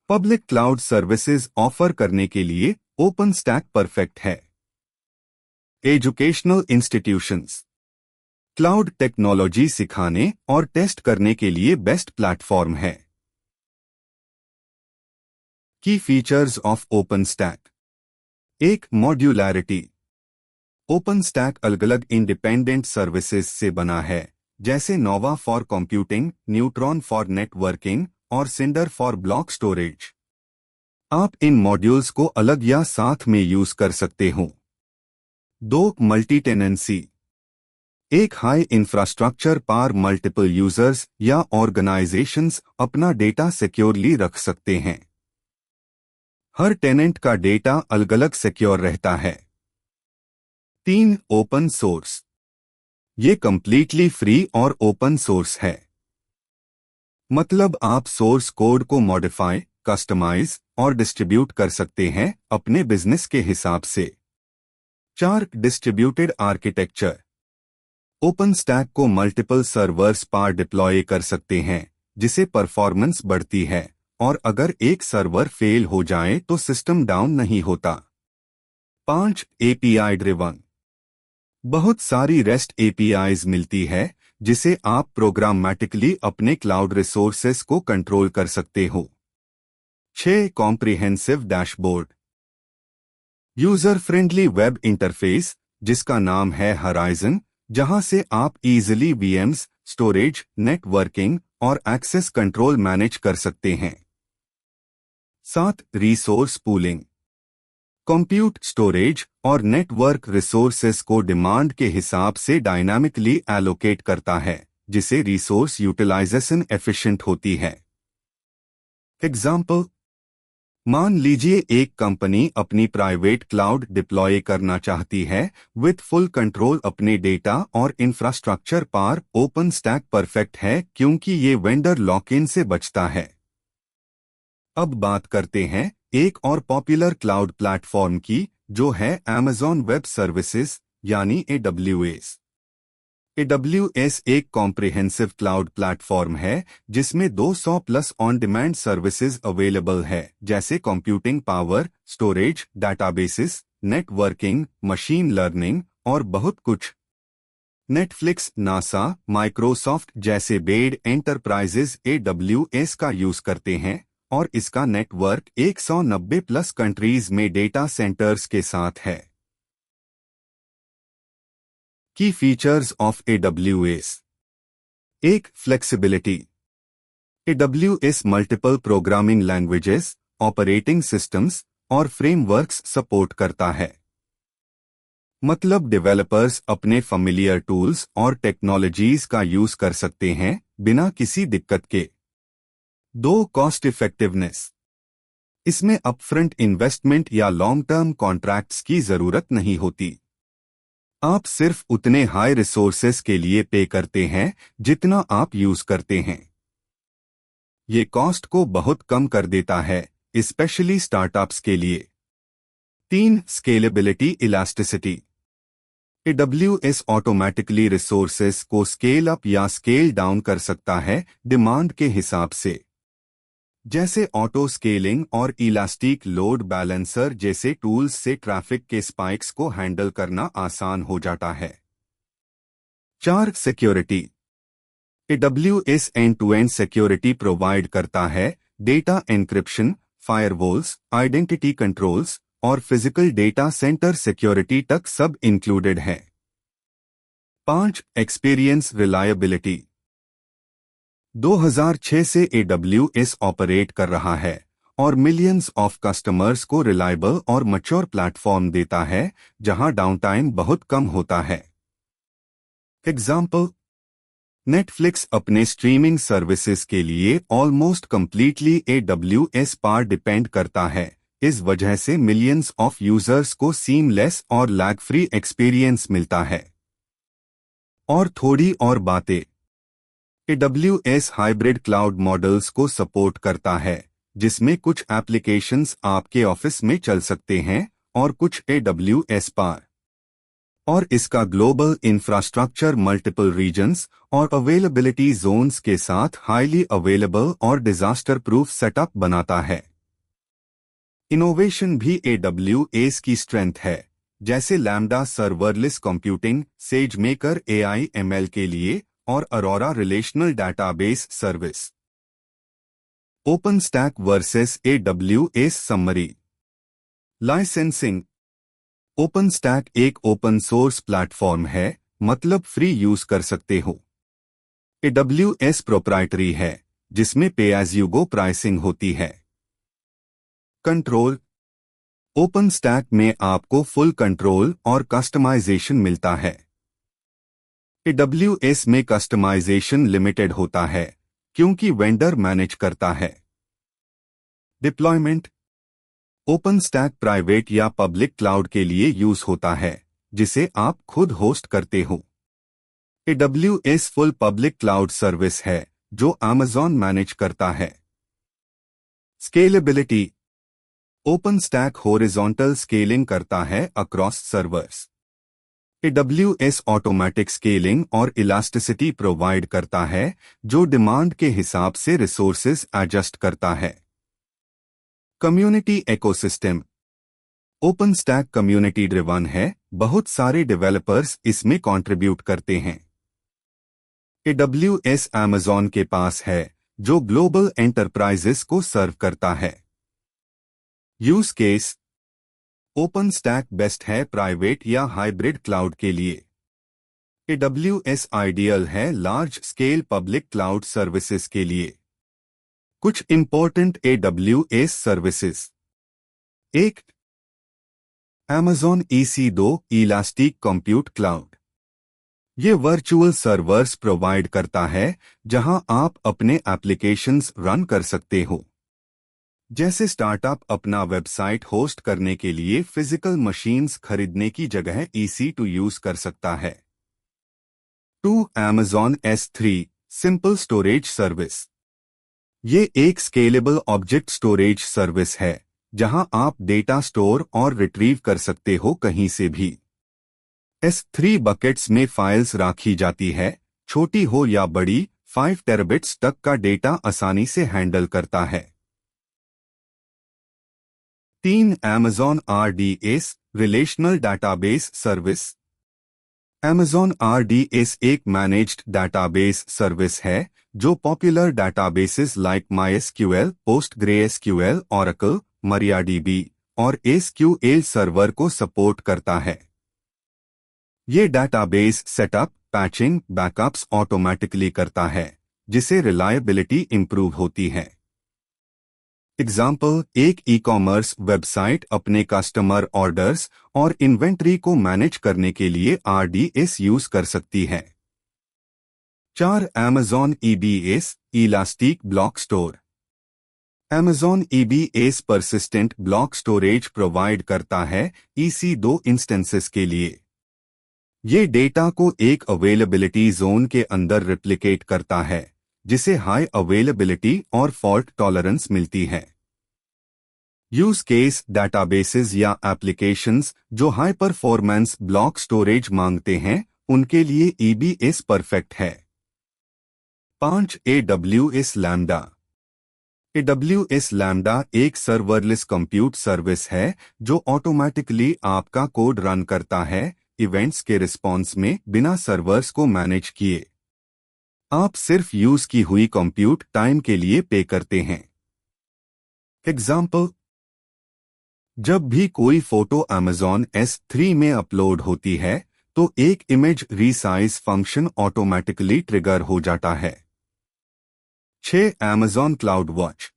A: public cloud services offer करने के लिए ओपन स्टैक परफेक्ट है। एजुकेशनल इंस्टीट्यूशंस क्लाउड टेक्नोलॉजी सिखाने और टेस्ट करने के लिए बेस्ट प्लेटफॉर्म है। Key features of OpenStack. 1 modularity. OpenStack अलग अलग इंडिपेंडेंट सर्विसेज से बना है, जैसे Nova for computing, Neutron for networking और सिंडर फॉर ब्लॉक स्टोरेज। आप इन मॉड्यूल्स को अलग या साथ में यूज कर सकते हो। 2 मल्टी टेनेंसी। एक हाई इंफ्रास्ट्रक्चर पर मल्टीपल यूजर्स या ऑर्गेनाइजेशंस अपना डेटा सिक्योरली रख सकते हैं। हर टेनेंट का डेटा अलग अलग सिक्योर रहता है। 3 ओपन सोर्स। ये कंप्लीटली फ्री और ओपन सोर्स है, मतलब आप सोर्स कोड को मॉडिफाई, कस्टमाइज और डिस्ट्रीब्यूट कर सकते हैं अपने बिजनेस के हिसाब से। 4 डिस्ट्रीब्यूटेड आर्किटेक्चर। ओपन स्टैक को मल्टीपल सर्वर्स पर डिप्लॉय कर सकते हैं, जिसे परफॉर्मेंस बढ़ती है और अगर एक सर्वर फेल हो जाए तो सिस्टम डाउन नहीं होता। 5 API ड्रिवन। बहुत सारी रेस्ट APIs मिलती है जिसे आप प्रोग्रामेटिकली अपने क्लाउड रिसोर्सेस को कंट्रोल कर सकते हो। 6 comprehensive dashboard. User friendly web interface जिसका नाम है Horizon, जहां से आप इजीली VMs, स्टोरेज, नेटवर्किंग और एक्सेस कंट्रोल मैनेज कर सकते हैं। 7 रिसोर्स पूलिंग। कंप्यूट, स्टोरेज और नेटवर्क रिसोर्सेस को डिमांड के हिसाब से डायनामिकली एलोकेट करता है, जिसे रिसोर्स यूटिलाइजेशन एफिशिएंट होती है। एग्जाम्पल, मान लीजिए एक कंपनी अपनी प्राइवेट क्लाउड डिप्लॉय करना चाहती है विथ फुल कंट्रोल अपने डेटा और इंफ्रास्ट्रक्चर पर। ओपन स्टैक परफेक्ट है क्योंकि ये वेंडर लॉक इन से बचता है। अब बात करते हैं एक और पॉपुलर क्लाउड प्लेटफॉर्म की, जो है Amazon वेब सर्विसेज यानी AWS। AWS एक कॉम्प्रिहेंसिव क्लाउड प्लेटफॉर्म है जिसमें 200 plus on demand services available है, जैसे computing power, storage, databases, networking, machine learning और बहुत कुछ। नेटफ्लिक्स, नासा, माइक्रोसॉफ्ट जैसे बेड एंटरप्राइजेज AWS का यूज करते हैं और इसका नेटवर्क 190 प्लस कंट्रीज में डेटा सेंटर्स के साथ है। Key features of AWS। 1 flexibility. AWS multiple programming languages, operating systems और फ्रेमवर्क्स सपोर्ट करता है, मतलब डेवलपर्स अपने फैमिलियर टूल्स और टेक्नोलॉजीज का यूज कर सकते हैं बिना किसी दिक्कत के। 2 कॉस्ट इफेक्टिवनेस। इसमें अपफ्रंट इन्वेस्टमेंट या लॉन्ग टर्म कॉन्ट्रैक्ट्स की जरूरत नहीं होती। आप सिर्फ उतने हाई रिसोर्सेस के लिए पे करते हैं जितना आप यूज करते हैं। ये कॉस्ट को बहुत कम कर देता है, स्पेशली स्टार्टअप्स के लिए। 3 scalability elasticity. AWS automatically resources को स्केल अप या स्केल डाउन कर सकता है डिमांड के हिसाब से, जैसे ऑटो स्केलिंग और इलास्टिक लोड बैलेंसर जैसे टूल्स से ट्रैफिक के स्पाइक्स को हैंडल करना आसान हो जाता है। 4 security. AWS end to end security provide करता है, data encryption, firewalls, identity controls और फिजिकल डेटा सेंटर सिक्योरिटी तक सब इंक्लूडेड है। 5. Experience reliability. 2006 से AWS ऑपरेट कर रहा है और मिलियंस ऑफ कस्टमर्स को रिलायबल और मैच्योर प्लेटफॉर्म देता है जहां डाउनटाइम बहुत कम होता है। एग्जाम्पल, नेटफ्लिक्स अपने स्ट्रीमिंग सर्विसेज के लिए ऑलमोस्ट कंप्लीटली AWS पर डिपेंड करता है। इस वजह से मिलियंस ऑफ यूजर्स को सीमलेस और लैग फ्री एक्सपीरियंस मिलता है। और थोड़ी और बातें। AWS हाइब्रिड क्लाउड मॉडल्स को सपोर्ट करता है, जिसमें कुछ एप्लीकेशंस आपके ऑफिस में चल सकते हैं और कुछ AWS पर। और इसका ग्लोबल इंफ्रास्ट्रक्चर मल्टीपल रीजन्स और अवेलेबिलिटी जोन्स के साथ हाईली अवेलेबल और डिजास्टर प्रूफ सेटअप बनाता है। इनोवेशन भी AWS की स्ट्रेंथ है, जैसे Lambda serverless computing, SageMaker AI ML के लिए और Aurora relational database service. OpenStack versus AWS summary. Licensing. OpenStack एक ओपन सोर्स प्लेटफॉर्म है, मतलब फ्री यूज कर सकते हो। AWS प्रोप्राइटरी है, जिसमें पे एज यू गो प्राइसिंग होती है। कंट्रोल। ओपनस्टैक में आपको फुल कंट्रोल और कस्टमाइजेशन मिलता है। AWS में कस्टमाइजेशन लिमिटेड होता है, क्योंकि वेंडर मैनेज करता है। डिप्लॉयमेंट। ओपनस्टैक प्राइवेट या पब्लिक क्लाउड के लिए यूज होता है, जिसे आप खुद होस्ट करते हो। AWS full public cloud service है, जो Amazon मैनेज करता है। स्केलेबिलिटी। ओपनस्टैक हॉरिजॉन्टल स्केलिंग करता है across servers. AWS automatic scaling और इलास्टिसिटी प्रोवाइड करता है, जो डिमांड के हिसाब से रिसोर्सेज एडजस्ट करता है। Community ecosystem. OpenStack community driven है, बहुत सारे डेवलपर्स इसमें कंट्रीब्यूट करते हैं। AWS Amazon के पास है, जो ग्लोबल एंटरप्राइजेस को सर्व करता है। Use case. ओपनस्टैक बेस्ट है प्राइवेट या हाइब्रिड क्लाउड के लिए। AWS आइडियल है large scale public cloud services के लिए। कुछ important AWS services. 1. Amazon EC2 elastic compute cloud. ये वर्चुअल सर्वर्स प्रोवाइड करता है, जहां आप अपने एप्लीकेशंस रन कर सकते हो। जैसे स्टार्टअप अपना वेबसाइट होस्ट करने के लिए फिजिकल मशीन्स खरीदने की जगह EC2 यूज कर सकता है। 2. Amazon S3 simple storage service. ये एक स्केलेबल ऑब्जेक्ट स्टोरेज सर्विस है, जहां आप डेटा स्टोर और रिट्रीव कर सकते हो कहीं से भी। S3 बकेट्स में फाइल्स रखी जाती है, छोटी हो या बड़ी, 5 टेराबिट्स तक का डेटा आसानी से हैंडल करता है। 3. Amazon RDS relational database service. Amazon RDS एक मैनेज्ड डेटाबेस सर्विस है, जो popular databases like MySQL, PostgreSQL, Oracle, MariaDB और SQL सर्वर को सपोर्ट करता है। ये database setup, patching, backups automatically करता है, जिससे रिलायबिलिटी इंप्रूव होती है। एग्जाम्पल, एक ई-कॉमर्स वेबसाइट अपने कस्टमर ऑर्डर्स और इन्वेंट्री को मैनेज करने के लिए RDS यूज कर सकती है। 4. Amazon EBS elastic block store. Amazon EBS persistent block storage provide करता है EC2 इंस्टेंसेस के लिए। ये डेटा को एक अवेलेबिलिटी जोन के अंदर रिप्लिकेट करता है, जिसे हाई अवेलेबिलिटी और फॉल्ट टॉलरेंस मिलती है। Use case. डेटाबेसेस या एप्लीकेशंस जो हाई परफॉर्मेंस ब्लॉक स्टोरेज मांगते हैं, उनके लिए EBS परफेक्ट है। 5. AWS lambda. AWS लैम्डा एक सर्वरलेस कंप्यूट सर्विस है, जो ऑटोमेटिकली आपका कोड रन करता है, इवेंट्स के रिस्पॉन्स में, बिना सर्वर्स को मैनेज किए। आप सिर्फ यूज की हुई कंप्यूट टाइम के लिए पे करते हैं। एग्जाम्पल, जब भी कोई फोटो Amazon S3 में अपलोड होती है तो एक image resize function automatically trigger हो जाता है। 6. Amazon cloud watch.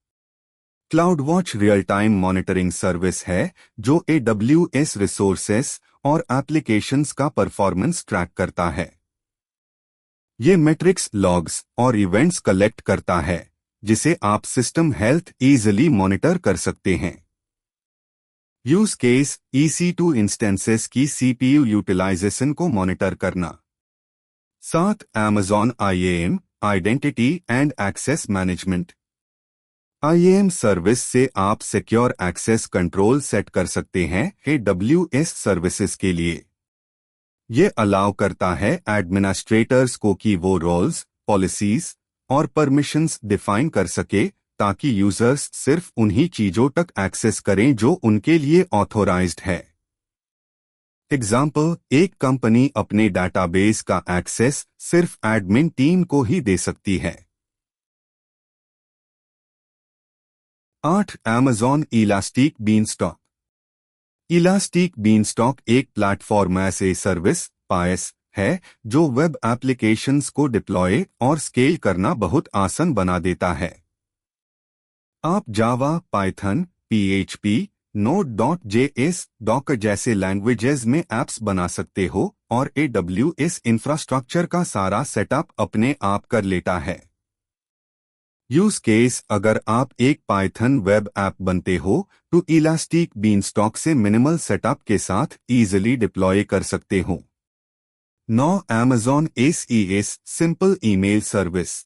A: Cloud watch real time monitoring service है जो AWS रिसोर्सेस और एप्लीकेशंस का परफॉर्मेंस ट्रैक करता है। ये मैट्रिक्स, लॉग्स और इवेंट्स कलेक्ट करता है जिसे आप सिस्टम हेल्थ इजीली मॉनिटर कर सकते हैं। यूज केस, EC2 इंस्टेंसेस की CPU यूटिलाइजेशन को मॉनिटर करना। 7. Amazon IAM identity and access management. IAM service से आप सिक्योर एक्सेस कंट्रोल सेट कर सकते हैं AWS सर्विसेज के लिए। ये अलाउ करता है एडमिनिस्ट्रेटर्स को कि वो रोल्स, पॉलिसीज और परमिशंस डिफाइन कर सके ताकि यूजर्स सिर्फ उन्हीं चीजों तक एक्सेस करें जो उनके लिए ऑथोराइज्ड है। एग्जाम्पल, एक कंपनी अपने डाटाबेस का एक्सेस सिर्फ एडमिन टीम को ही दे सकती है। 8. Amazon Elastic Beanstalk. Elastic Beanstalk एक platform as a service (PaaS) है जो वेब एप्लीकेशंस को डिप्लॉय और स्केल करना बहुत आसान बना देता है। आप Java, Python, PHP, Node.js, Docker जैसे लैंग्वेजेस में एप्स बना सकते हो और AWS इंफ्रास्ट्रक्चर का सारा सेटअप अपने आप कर लेता है। यूज केस, अगर आप एक पाइथन वेब ऐप बनते हो तो इलास्टिक बीनस्टॉक से मिनिमल सेटअप के साथ इजीली डिप्लॉय कर सकते हो। 9. Amazon ACS simple email service.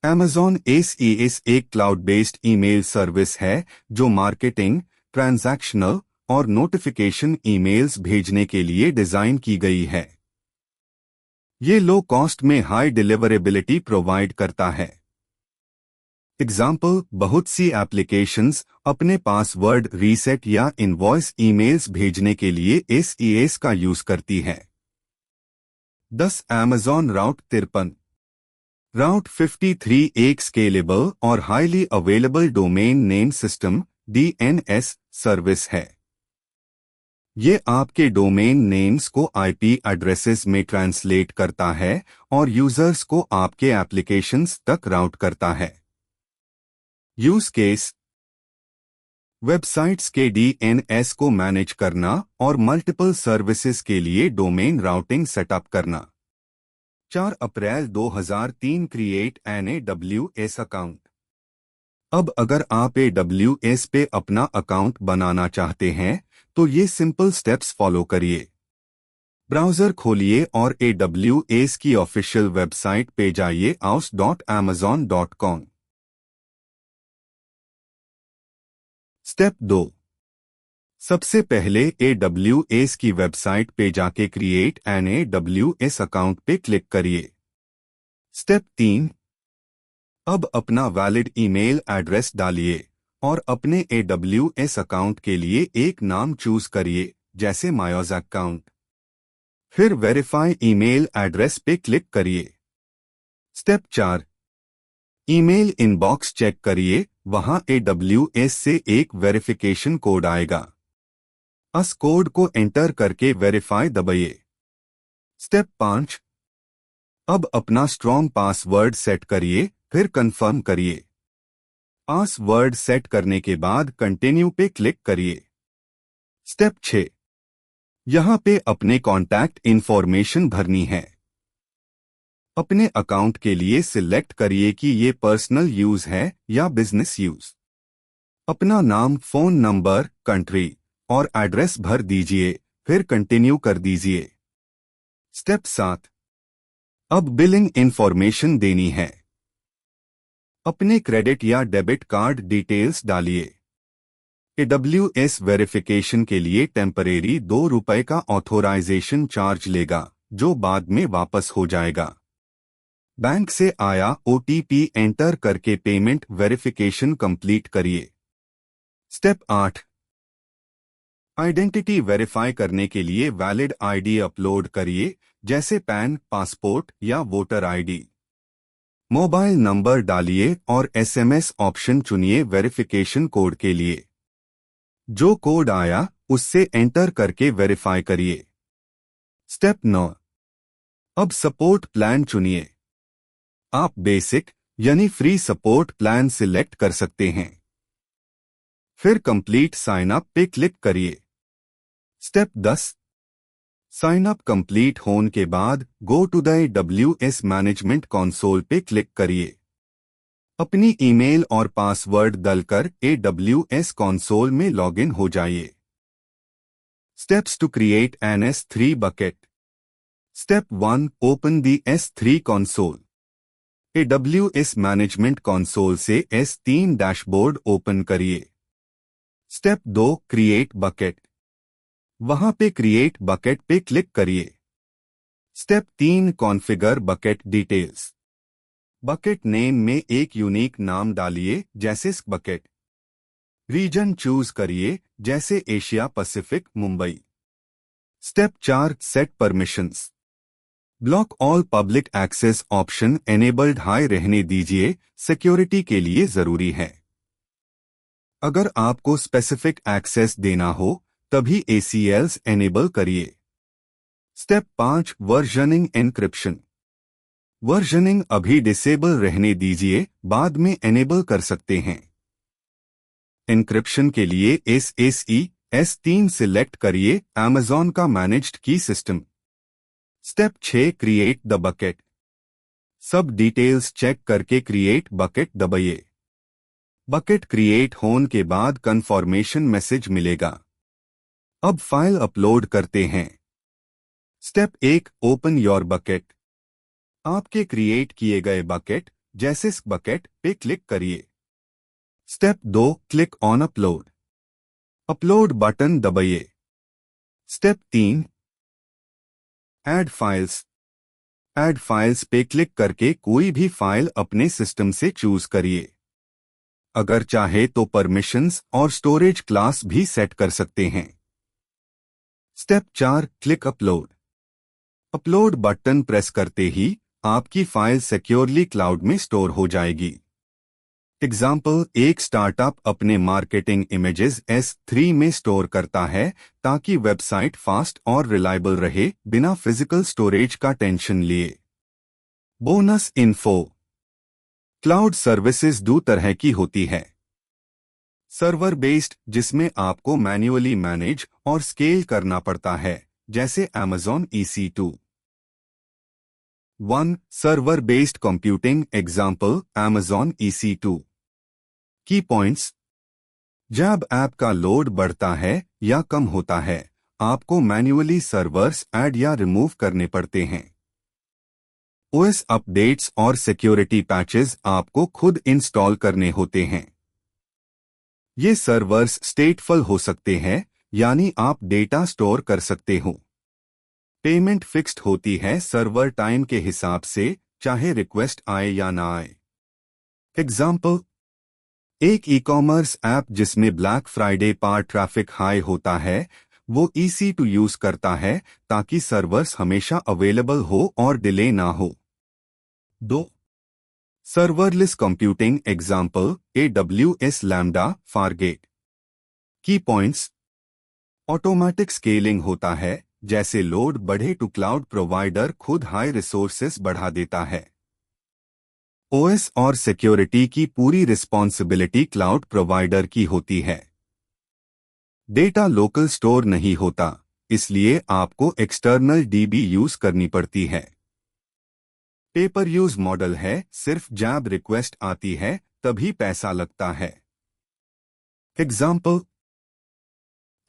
A: Amazon ACS एक क्लाउड बेस्ड ईमेल सर्विस है जो मार्केटिंग, ट्रांजैक्शनल और नोटिफिकेशन ईमेल्स भेजने के लिए डिजाइन की गई है। ये लो कॉस्ट में हाई डिलीवरेबिलिटी प्रोवाइड करता है। एग्जाम्पल, बहुत सी एप्लीकेशंस अपने पासवर्ड रीसेट या इनवॉइस ईमेल्स भेजने के लिए ACS का यूज करती है। 10. Amazon Route 53। Route 53 एक स्केलेबल और highly available domain name system DNS service है। ये आपके डोमेन नेम्स को IP एड्रेसेस में ट्रांसलेट करता है और यूजर्स को आपके एप्लीकेशंस तक राउट करता है। यूज केस, वेबसाइट्स के DNS को मैनेज करना और मल्टीपल सर्विसेज के लिए डोमेन राउटिंग सेटअप करना। 4 अप्रैल 2003 क्रिएट एन AWS अकाउंट। अब अगर आप AWS पे अपना अकाउंट बनाना चाहते हैं तो ये सिंपल स्टेप्स फॉलो करिए। ब्राउज़र खोलिए और AWS की ऑफिशियल वेबसाइट पे जाइए aus.amazon.com। स्टेप 2, सबसे पहले AWS की वेबसाइट पे जाके क्रिएट एन AWS अकाउंट पे क्लिक करिए। स्टेप 3, अब अपना वैलिड ईमेल एड्रेस डालिए और अपने AWS अकाउंट के लिए एक नाम चूज करिए जैसे मायोज अकाउंट। फिर वेरीफाई ईमेल एड्रेस पे क्लिक करिए। स्टेप 4, ईमेल इनबॉक्स चेक करिए, वहां AWS से एक वेरिफिकेशन कोड आएगा। उस कोड को एंटर करके वेरीफाई दबाइए। स्टेप 5, अब अपना स्ट्रॉन्ग पासवर्ड सेट करिए, फिर कंफर्म करिए। पासवर्ड सेट करने के बाद कंटिन्यू पे क्लिक करिए। स्टेप 6, यहां पे अपने कॉन्टैक्ट इंफॉर्मेशन भरनी है। अपने अकाउंट के लिए सिलेक्ट करिए कि ये पर्सनल यूज है या बिजनेस यूज। अपना नाम, फोन नंबर, कंट्री और एड्रेस भर दीजिए, फिर कंटिन्यू कर दीजिए। स्टेप 7, अब बिलिंग इंफॉर्मेशन देनी है। अपने क्रेडिट या डेबिट कार्ड डिटेल्स डालिए। AWS वेरिफिकेशन के लिए टेम्परेरी ₹2 का ऑथोराइजेशन चार्ज लेगा जो बाद में वापस हो जाएगा। बैंक से आया OTP एंटर करके पेमेंट वेरिफिकेशन कंप्लीट करिए। स्टेप 8, आइडेंटिटी वेरीफाई करने के लिए वैलिड ID अपलोड करिए जैसे पैन, पासपोर्ट या वोटर ID। मोबाइल नंबर डालिए और एसएमएस ऑप्शन चुनिए वेरिफिकेशन कोड के लिए। जो कोड आया उससे एंटर करके वेरीफाई करिए। स्टेप 9। अब सपोर्ट प्लान चुनिए। आप बेसिक यानी फ्री सपोर्ट प्लान सिलेक्ट कर सकते हैं। फिर कंप्लीट साइन अप पे क्लिक करिए। स्टेप 10। साइन अप कंप्लीट होने के बाद go to the AWS management console पे क्लिक करिए। अपनी ईमेल और पासवर्ड डालकर AWS कंसोल में लॉगिन हो जाइए। Steps to create an S3 bucket. Step 1। Open the S3 console. AWS management console से S3 डैशबोर्ड ओपन करिए। स्टेप 2। Create bucket. वहां पे क्रिएट बकेट पे क्लिक करिए। Step 3। Configure bucket details. Bucket name में एक यूनिक नाम डालिए जैसे बकेट। रीजन चूज करिए जैसे Asia Pacific Mumbai. Step 4। Set permissions. Block all public access option enabled हाई रहने दीजिए, सिक्योरिटी के लिए जरूरी है। अगर आपको स्पेसिफिक एक्सेस देना हो तभी ACLs एनेबल करिए। स्टेप 5। Versioning encryption. वर्जनिंग अभी डिसेबल रहने दीजिए, बाद में एनेबल कर सकते हैं। एन्क्रिप्शन के लिए SSE S3 सिलेक्ट करिए, Amazon का मैनेज्ड की system. Step 6। Create the bucket. सब डिटेल्स चेक करके क्रिएट बकेट दबाइए। बकेट क्रिएट होने के बाद कन्फर्मेशन मैसेज मिलेगा। अब फाइल अपलोड करते हैं। स्टेप 1। Open your bucket. आपके क्रिएट किए गए बकेट जैसे बकेट पे क्लिक करिए। Step 2। Click on upload. Upload button दबाइए। Step 3। Add files. Add files पे क्लिक करके कोई भी फाइल अपने सिस्टम से चूज करिए। अगर चाहे तो परमिशंस और स्टोरेज क्लास भी सेट कर सकते हैं। Step 4। Click upload. Upload button press करते ही आपकी फाइल सिक्योरली क्लाउड में स्टोर हो जाएगी। एग्जाम्पल, एक स्टार्टअप अपने मार्केटिंग इमेजेस S3 में स्टोर करता है ताकि वेबसाइट फास्ट और रिलायबल रहे बिना फिजिकल स्टोरेज का टेंशन लिए। Bonus info. क्लाउड सर्विसेज दो तरह की होती है। सर्वर बेस्ड, जिसमें आपको मैन्युअली मैनेज और स्केल करना पड़ता है, जैसे Amazon EC2। 1। Server based computing, example Amazon EC2। की पॉइंट्स। जब ऐप का लोड बढ़ता है या कम होता है, आपको मैन्युअली सर्वर्स ऐड या रिमूव करने पड़ते हैं। OS अपडेट्स और सिक्योरिटी पैचेस आपको खुद इंस्टॉल करने होते हैं। ये सर्वर्स स्टेटफुल हो सकते हैं, यानी आप डेटा स्टोर कर सकते हो। पेमेंट फिक्स्ड होती है सर्वर टाइम के हिसाब से, चाहे रिक्वेस्ट आए या ना आए। एग्जाम्पल, एक ई-कॉमर्स ऐप जिसमें ब्लैक फ्राइडे पर ट्रैफिक हाई होता है, वो EC2 यूज करता है ताकि सर्वर्स हमेशा अवेलेबल हो और डिले ना हो। 2। Serverless computing, example AWS lambda, forget. की पॉइंट्स। ऑटोमेटिक स्केलिंग होता है, जैसे लोड बढ़े तो क्लाउड प्रोवाइडर खुद हाई रिसोर्सेस बढ़ा देता है। OS और सिक्योरिटी की पूरी रिस्पॉन्सिबिलिटी क्लाउड प्रोवाइडर की होती है। डेटा लोकल स्टोर नहीं होता, इसलिए आपको एक्सटर्नल DB यूज करनी पड़ती है। पेपर यूज मॉडल है, सिर्फ जब रिक्वेस्ट आती है तभी पैसा लगता है। एग्जाम्पल,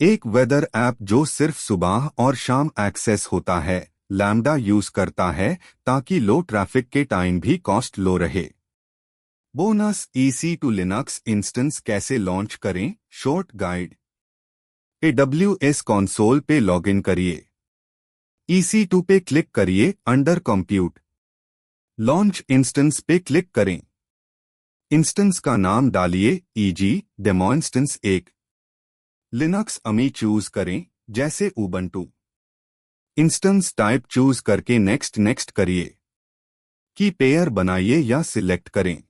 A: एक वेदर ऐप जो सिर्फ सुबह और शाम एक्सेस होता है, लैम्डा यूज करता है ताकि लो ट्रैफिक के टाइम भी कॉस्ट लो रहे। बोनस, EC2 लिनक्स इंस्टेंस कैसे लॉन्च करें, शॉर्ट गाइड। AWS कंसोल पे लॉगिन करिए। EC2 पे क्लिक करिए, अंडर कंप्यूट। लॉन्च इंस्टेंस पे क्लिक करें। इंस्टेंस का नाम डालिए, e.g. Demo instance 1। लिनक्स अमी चूज करें, जैसे उबंटू। इंस्टेंस टाइप चूज करके नेक्स्ट करिए। की पेयर बनाइए या सिलेक्ट करें।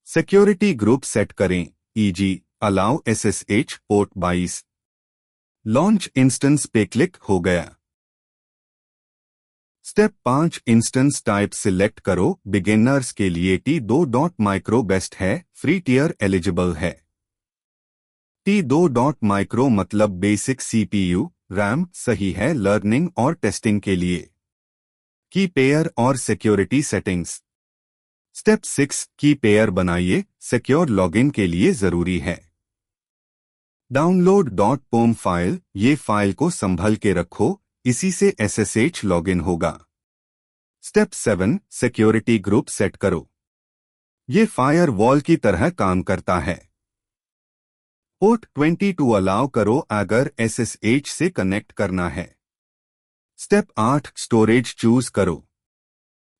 A: सिक्योरिटी ग्रुप सेट करें, easy allow SSH port 22। Launch instance पे क्लिक हो गया। स्टेप 5 इंस्टेंस टाइप सिलेक्ट करो। बिगिनर्स के लिए T2.micro बेस्ट है, फ्री टियर एलिजिबल है। T2.micro मतलब बेसिक CPU, रैम सही है लर्निंग और टेस्टिंग के लिए। की पेयर और सिक्योरिटी सेटिंग्स। स्टेप 6 की पेयर बनाइए, सिक्योर लॉगिन के लिए जरूरी है। डाउनलोड .pom फाइल, ये फाइल को संभल के रखो, इसी से SSH लॉगिन होगा। स्टेप 7 सिक्योरिटी ग्रुप सेट करो। ये फायरवॉल की तरह काम करता है। पोर्ट 22 अलाउ करो अगर SSH से कनेक्ट करना है। स्टेप 8 स्टोरेज चूज करो।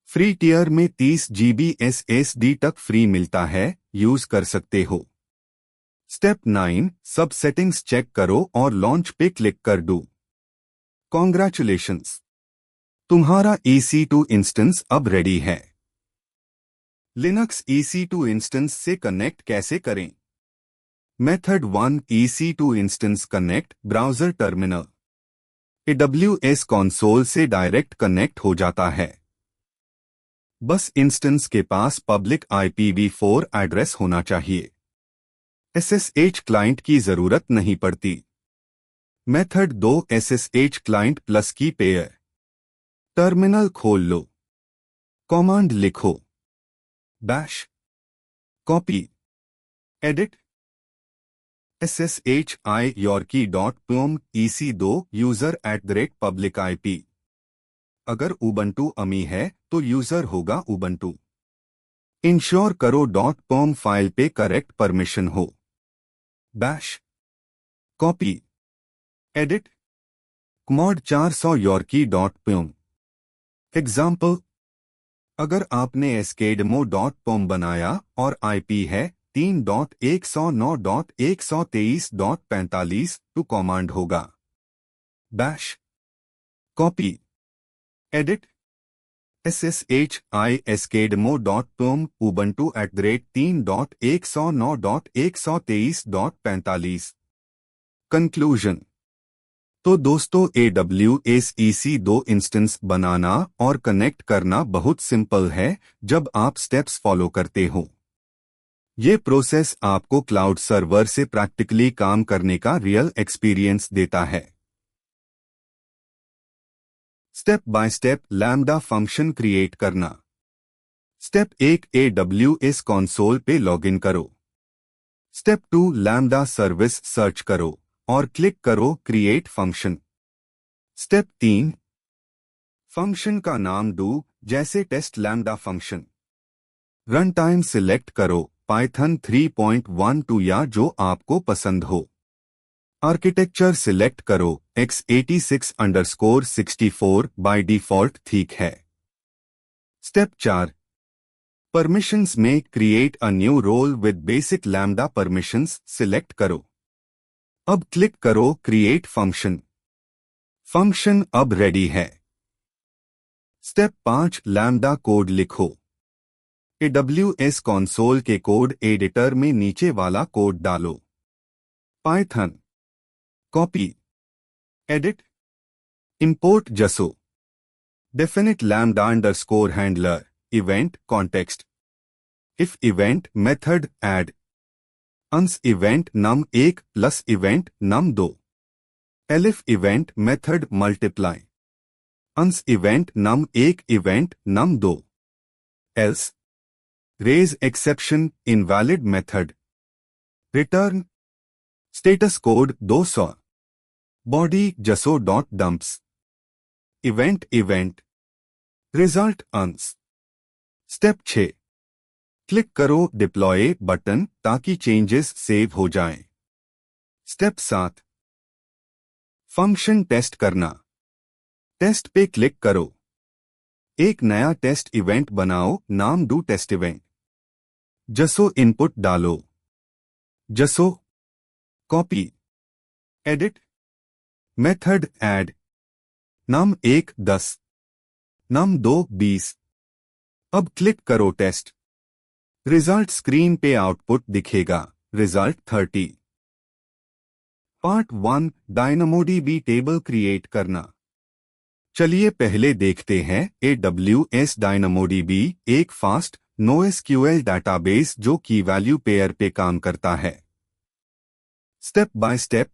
A: फ्री टियर में 30 GB SSD तक फ्री मिलता है, यूज कर सकते हो। स्टेप 9 सब सेटिंग्स चेक करो और लॉन्च पे क्लिक कर दो। कॉन्ग्रेचुलेशंस, तुम्हारा EC2 इंस्टेंस अब रेडी है। लिनक्स EC2 इंस्टेंस से कनेक्ट कैसे करें? Method 1 EC2 instance connect browser terminal. AWS console से डायरेक्ट कनेक्ट हो जाता है। बस इंस्टेंस के पास पब्लिक IPv4 एड्रेस होना चाहिए। SSH क्लाइंट की जरूरत नहीं पड़ती। मेथड 2 SSH क्लाइंट प्लस की पेयर। टर्मिनल खोल लो। कमांड लिखो, bash copy edit SSHIyorkey.pom EC2 user @public IP। अगर उबंटू अमी है तो यूजर होगा उबंटू। इंश्योर करो .pom फाइल पे करेक्ट परमिशन हो। Bash copy edit commode 400 yorkey.pom। Example, अगर आपने escademo.pom बनाया और IP है 3.109.123.45 तो कमांड होगा bash copy edit SSHI escademo.pom ubuntu @3.109.123.45। Conclusion. तो दोस्तों AWS EC2 इंस्टेंस बनाना और कनेक्ट करना बहुत सिंपल है जब आप स्टेप्स फॉलो करते हो। ये प्रोसेस आपको क्लाउड सर्वर से प्रैक्टिकली काम करने का रियल एक्सपीरियंस देता है। Step by step lambda function create करना। स्टेप 1 AWS कंसोल पे लॉगिन करो। स्टेप 2 लैम्डा सर्विस सर्च करो और क्लिक करो क्रिएट फंक्शन। स्टेप 3 फंक्शन का नाम दो, जैसे test lambda function. Run time select करो, पाइथन 3.12 या जो आपको पसंद हो। आर्किटेक्चर सिलेक्ट करो, x86_64 बाय डिफॉल्ट ठीक है। स्टेप 4 परमिशंस में create a new role with basic Lambda permissions select करो। अब क्लिक करो क्रिएट फंक्शन। फंक्शन अब रेडी है। स्टेप 5 लैम्डा कोड लिखो। AWS कंसोल के कोड एडिटर में नीचे वाला कोड डालो। Python copy edit import JSON definite Lambda underscore handler event context if event method add ans event num1 plus event num2 elif event method multiply ans event num1 event num2 else raise exception invalid method return status code 200 body JSON dot dumps event event result ans. Step 6 click करो डिप्लॉय बटन ताकि चेंजेस सेव हो जाएं। स्टेप 7 फंक्शन टेस्ट करना। टेस्ट पे क्लिक करो। एक नया टेस्ट इवेंट बनाओ, नाम डू टेस्ट इवेंट। जसो इनपुट डालो। JSON copy edit method add num1 10 num2 20 अब क्लिक करो टेस्ट। रिजल्ट स्क्रीन पे आउटपुट दिखेगा, रिजल्ट 30। पार्ट 1, डायनामोडीबी टेबल क्रिएट करना। चलिए पहले देखते हैं AWS डायनामोडीबी एक फास्ट NoSQL डाटाबेस जो की वैल्यू पेयर पे काम करता है। Step by step.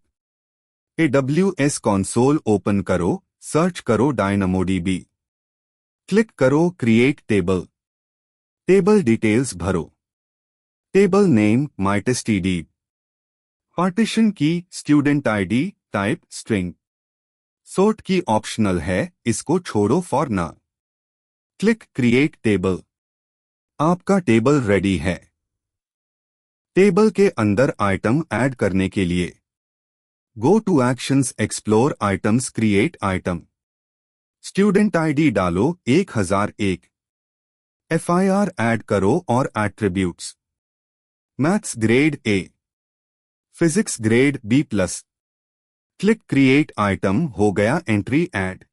A: AWS console open करो, सर्च करो डायनामोडीबी। क्लिक करो क्रिएट टेबल। टेबल डिटेल्स भरो। Table name mytestd। Partition key student ID, type string. Sort key optional है, इसको छोड़ो फॉर ना। Click create table. आपका टेबल रेडी है। टेबल के अंदर आइटम ऐड करने के लिए go to actions, explore items, create item. Student ID डालो 1001। FIR ऐड करो और attributes. Maths grade A, physics grade B+। Click create item, हो गया एंट्री ऐड।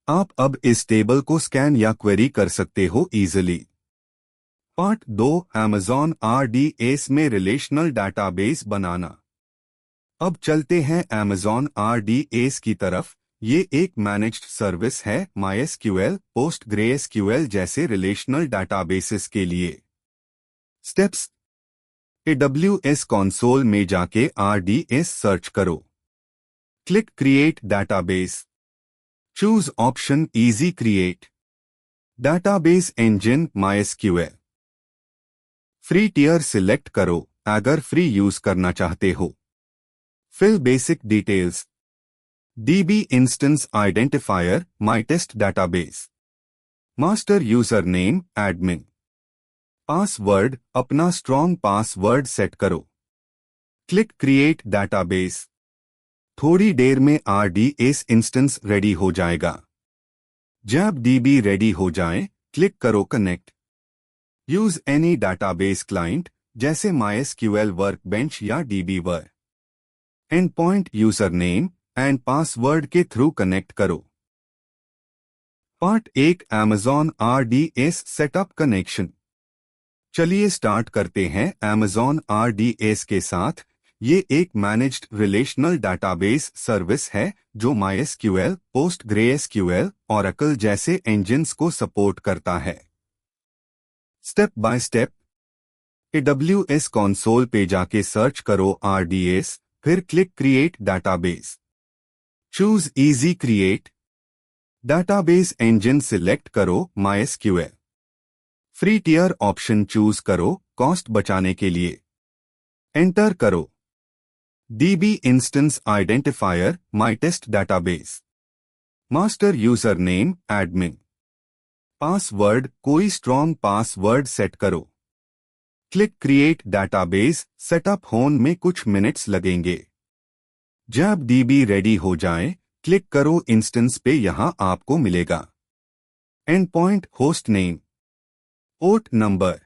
A: आप अब इस टेबल को स्कैन या क्वेरी कर सकते हो इजीली। पार्ट 2, Amazon RDS में रिलेशनल डाटाबेस बनाना। अब चलते हैं Amazon RDS की तरफ। ये एक मैनेज्ड सर्विस है MySQL, PostgreSQL जैसे रिलेशनल डाटाबेसेस के लिए। स्टेप्स। AWS कंसोल में जाके RDS सर्च करो। Click create database. Choose option easy create. Database engine MySQL। Free tier select करो अगर फ्री यूज करना चाहते हो। Fill basic details. DB instance identifier MyTest database. Master user name admin. Password अपना स्ट्रॉन्ग पासवर्ड सेट करो। Click create database. थोड़ी देर में RDS इंस्टेंस रेडी हो जाएगा। जब DB रेडी हो जाए, क्लिक करो connect. Use any database client जैसे MySQL वर्कबेंच या DBवर। End point user name and password के थ्रू कनेक्ट करो। Part 1, Amazon RDS setup connection. चलिए स्टार्ट करते हैं Amazon RDS के साथ। ये एक मैनेज्ड रिलेशनल डाटाबेस सर्विस है जो MySQL, PostgreSQL, Oracle जैसे इंजन्स को सपोर्ट करता है। Step by step. AWS console पे जाके सर्च करो RDS, फिर click create database. Choose easy create. Database engine select करो MySQL। Free tier option choose करो कॉस्ट बचाने के लिए। एंटर करो DB instance identifier MyTest database. Master user name admin. Password कोई स्ट्रॉन्ग पासवर्ड सेट करो। Click create database. सेटअप होने में कुछ मिनट्स लगेंगे। जब DB रेडी हो जाए, क्लिक करो इंस्टेंस पे, यहां आपको मिलेगा and point, host name, port number.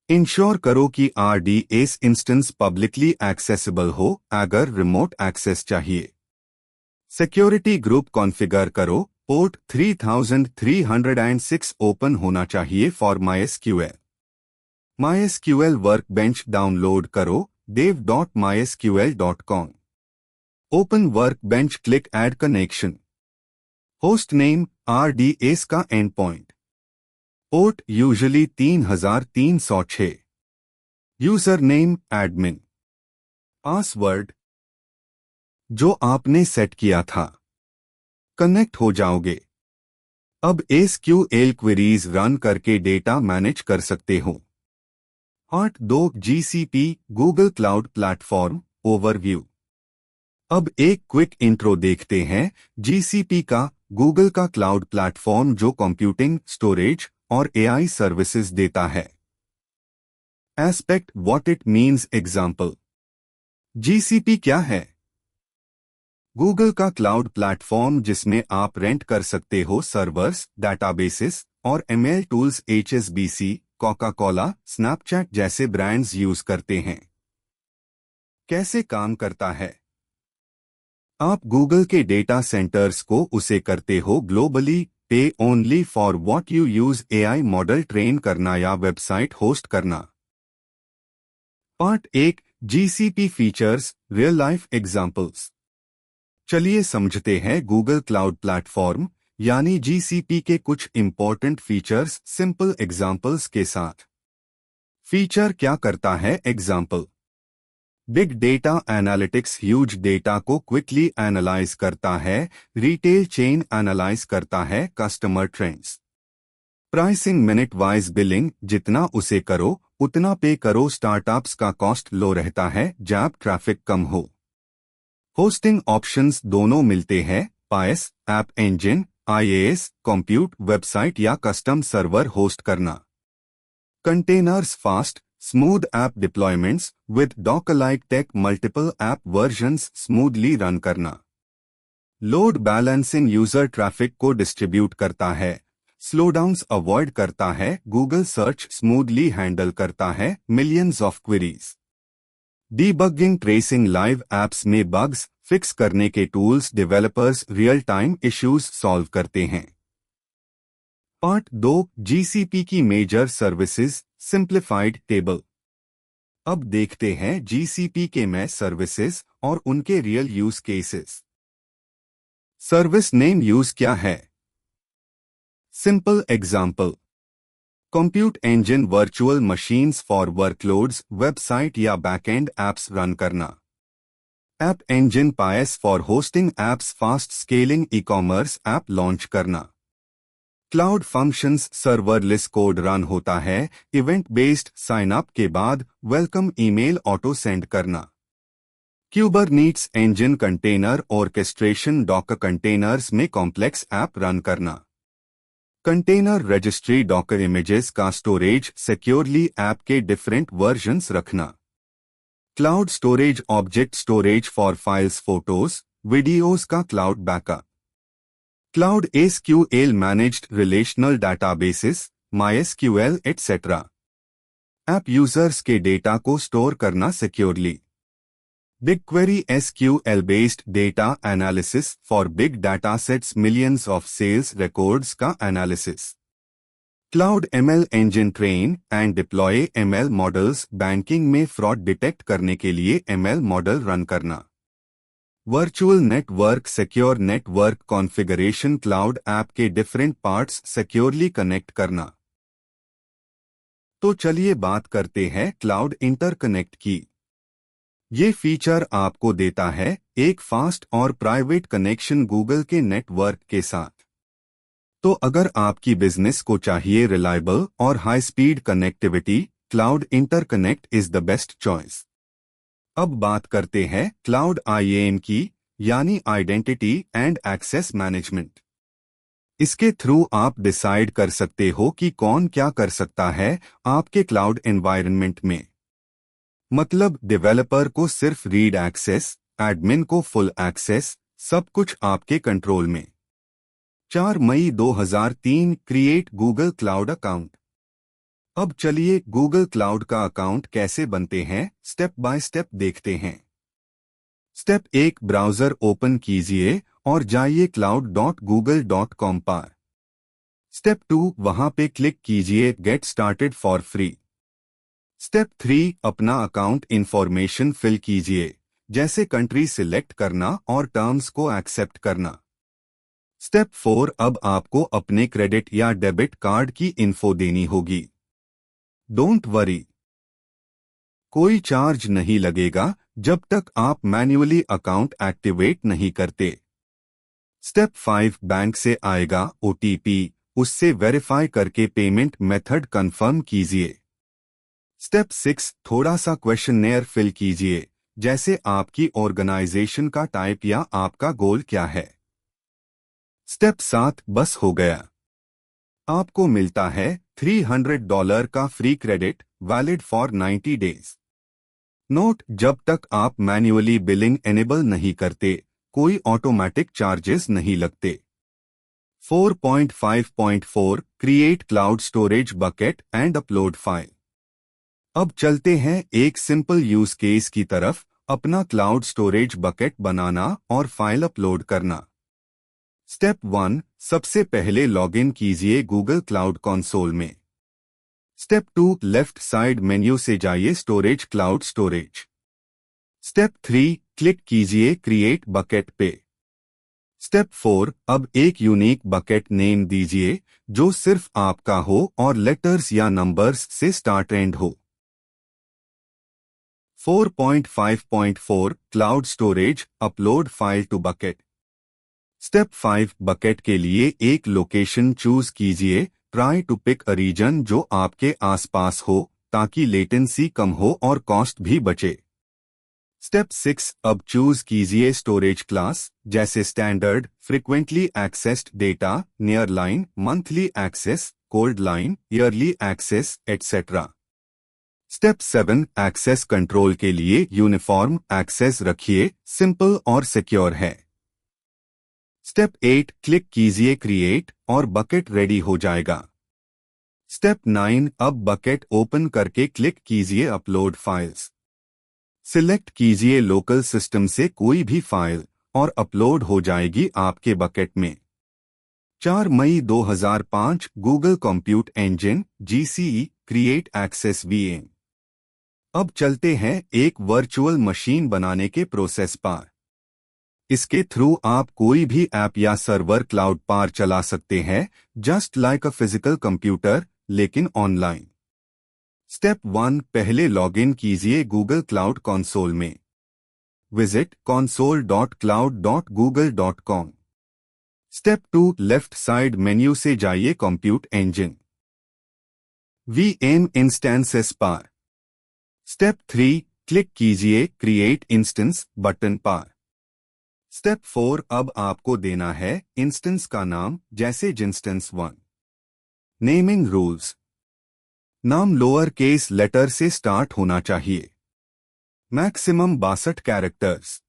A: Ensure करो कि RDS इंस्टेंस पब्लिकली एक्सेसिबल हो अगर रिमोट एक्सेस चाहिए। सिक्योरिटी ग्रुप कॉन्फ़िगर करो। पोर्ट 3306 ओपन होना चाहिए for MySQL। MySQL workbench download करो dev.mysql.com। Open workbench, click add connection. Host name RDS का and point. Port usually 3306। User name admin. Password जो आपने सेट किया था। कनेक्ट हो जाओगे। अब SQL क्वेरीज रन करके डेटा मैनेज कर सकते हो। Part 2, GCP Google cloud platform overview. अब एक क्विक इंट्रो देखते हैं GCP का, गूगल का क्लाउड प्लेटफॉर्म जो कंप्यूटिंग, स्टोरेज और AI सर्विसेज देता है। Aspect what it means example. GCP क्या है? गूगल का क्लाउड प्लेटफॉर्म जिसमें आप रेंट कर सकते हो सर्वर्स, डाटाबेसेस और ML tools. HSBC, Coca Cola, Snapchat जैसे ब्रांड्स यूज करते हैं। कैसे काम करता है? आप गूगल के डेटा सेंटर्स को उसे करते हो ग्लोबली पे only for what you use AI model train करना या वेबसाइट होस्ट करना। Part 1 GCP features real life examples. चलिए समझते हैं गूगल क्लाउड प्लेटफॉर्म यानी जीसीपी के कुछ इंपॉर्टेंट फीचर्स सिंपल एग्जांपल्स के साथ। फीचर क्या करता है? Example, big data analytics huge data को क्विकली एनालाइज करता है, रिटेल चेन एनालाइज करता है, customer trends. Pricing minute wise billing, जितना उसे करो उतना पे करो, स्टार्टअप्स का कॉस्ट लो रहता है जब ट्रैफिक कम हो। होस्टिंग ऑप्शंस दोनों मिलते हैं, PaaS, app engine, IaaS, compute, website या कस्टम सर्वर होस्ट करना। Containers fast smooth app deployments with Docker like tech, multiple app versions smoothly run करना। लोड बैलेंसिंग यूजर ट्रैफिक को डिस्ट्रीब्यूट करता है, स्लोडाउन्स अवॉइड करता है, गूगल सर्च स्मूथली हैंडल करता है, millions of queries. Debugging tracing, live apps में बग्स फिक्स करने के tools, developers real time issues solve करते हैं। पार्ट 2 जीसीपी की मेजर सर्विसेज सिंप्लीफाइड टेबल। अब देखते हैं जीसीपी के में सर्विसेज और उनके real use cases. Service name use क्या है? Simple example, compute engine virtual machines for workloads, website या बैकएंड एप्स रन करना। App engine PaaS for hosting apps, fast scaling e commerce app launch करना। Cloud functions serverless code run होता है, इवेंट बेस्ड साइन अप के बाद वेलकम ईमेल ऑटो सेंड करना। Kubernetes engine container orchestration, Docker containers में कॉम्प्लेक्स ऐप रन करना। कंटेनर रजिस्ट्री, डॉकर इमेजेस का स्टोरेज सिक्योरली, ऐप के डिफरेंट वर्जन्स रखना। Cloud storage object storage for files, photos, videos का cloud backup. Cloud SQL managed relational databases, MySQL etc. App users के डेटा को स्टोर करना securely. BigQuery SQL based data analysis for big data sets, millions of sales records का analysis. Cloud ML engine train and deploy ML models, banking में फ्रॉड डिटेक्ट करने के लिए ML मॉडल रन करना। Virtual network secure network configuration, cloud app के डिफरेंट पार्ट्स सिक्योरली कनेक्ट करना। तो चलिए बात करते हैं क्लाउड इंटरकनेक्ट की। ये फीचर आपको देता है एक फास्ट और प्राइवेट कनेक्शन गूगल के नेटवर्क के साथ। तो अगर आपकी बिजनेस को चाहिए रिलायबल और high speed connectivity, cloud interconnect is the best choice. अब बात करते हैं क्लाउड IAM की, यानी आइडेंटिटी एंड एक्सेस मैनेजमेंट। इसके थ्रू आप डिसाइड कर सकते हो कि कौन क्या कर सकता है आपके क्लाउड एनवायरनमेंट में। मतलब डेवलपर को सिर्फ रीड एक्सेस, एडमिन को फुल एक्सेस, सब कुछ आपके कंट्रोल में। 4 मई 2003 क्रिएट गूगल क्लाउड अकाउंट। अब चलिए गूगल क्लाउड का अकाउंट कैसे बनते हैं स्टेप बाय स्टेप देखते हैं। स्टेप 1, ब्राउजर ओपन कीजिए और जाइए cloud.google.com पर। स्टेप 2, वहां पे क्लिक कीजिए get started for free. Step 3, अपना अकाउंट इंफॉर्मेशन फिल कीजिए, जैसे कंट्री सिलेक्ट करना और टर्म्स को एक्सेप्ट करना। स्टेप 4, अब आपको अपने क्रेडिट या डेबिट कार्ड की इन्फो देनी होगी। डोंट वरी, कोई चार्ज नहीं लगेगा जब तक आप मैन्युअली अकाउंट एक्टिवेट नहीं करते। स्टेप 5, बैंक से आएगा OTP, उससे वेरीफाई करके पेमेंट मेथड कंफर्म कीजिए। स्टेप 6, थोड़ा सा क्वेश्चननेयर फिल कीजिए, जैसे आपकी ऑर्गेनाइजेशन का टाइप या आपका गोल क्या है। स्टेप 7, बस हो गया। आपको मिलता है $300 का free credit, valid for 90 days. Note, जब तक आप मैन्युअली बिलिंग एनेबल नहीं करते, कोई ऑटोमेटिक चार्जेस नहीं लगते। 4.5.4 create cloud storage bucket and upload file. अब चलते हैं एक सिंपल यूज केस की तरफ, अपना क्लाउड स्टोरेज बकेट बनाना और फाइल अपलोड करना। स्टेप 1, सबसे पहले लॉगिन कीजिए गूगल क्लाउड कंसोल में। स्टेप 2, लेफ्ट साइड मेन्यू से जाइए storage cloud storage. Step 3, click कीजिए क्रिएट बकेट पे। स्टेप 4, अब एक यूनिक बकेट नेम दीजिए जो सिर्फ आपका हो और लेटर्स या नंबर्स से स्टार्ट एंड हो। 4.5.4 cloud storage upload file to bucket. Step 5, bucket के लिए एक लोकेशन चूज कीजिए। Try to pick a region जो आपके आसपास हो ताकि लेटेंसी कम हो और कॉस्ट भी बचे। स्टेप 6, अब चूज कीजिए स्टोरेज क्लास जैसे standard, frequently accessed data, nearline, monthly access, coldline, yearly access etcetera. Step 7, access control के लिए यूनिफॉर्म एक्सेस रखिए, सिंपल और सिक्योर है। स्टेप 8, क्लिक कीजिए क्रिएट और बकेट रेडी हो जाएगा। स्टेप 9, अब बकेट ओपन करके क्लिक कीजिए अपलोड फाइल्स। सिलेक्ट कीजिए लोकल सिस्टम से कोई भी फाइल और अपलोड हो जाएगी आपके बकेट में। 4 मई 2005 Google compute engine GCE create access VM। अब चलते हैं एक वर्चुअल मशीन बनाने के प्रोसेस पर। इसके थ्रू आप कोई भी ऐप या सर्वर क्लाउड पर चला सकते हैं, just like a physical computer लेकिन ऑनलाइन। स्टेप 1, पहले लॉगिन कीजिए गूगल क्लाउड कंसोल में। Visit console.cloud.google.com। Step 2, left side menu से जाइए कंप्यूट इंजन VM इंस्टेंसेस पर। स्टेप 3, क्लिक कीजिए क्रिएट इंस्टेंस बटन पर। स्टेप 4, अब आपको देना है इंस्टेंस का नाम जैसे जिंस्टेंस 1। नेमिंग रूल्स, नाम लोअर केस लेटर से स्टार्ट होना चाहिए। Maximum 62 characters.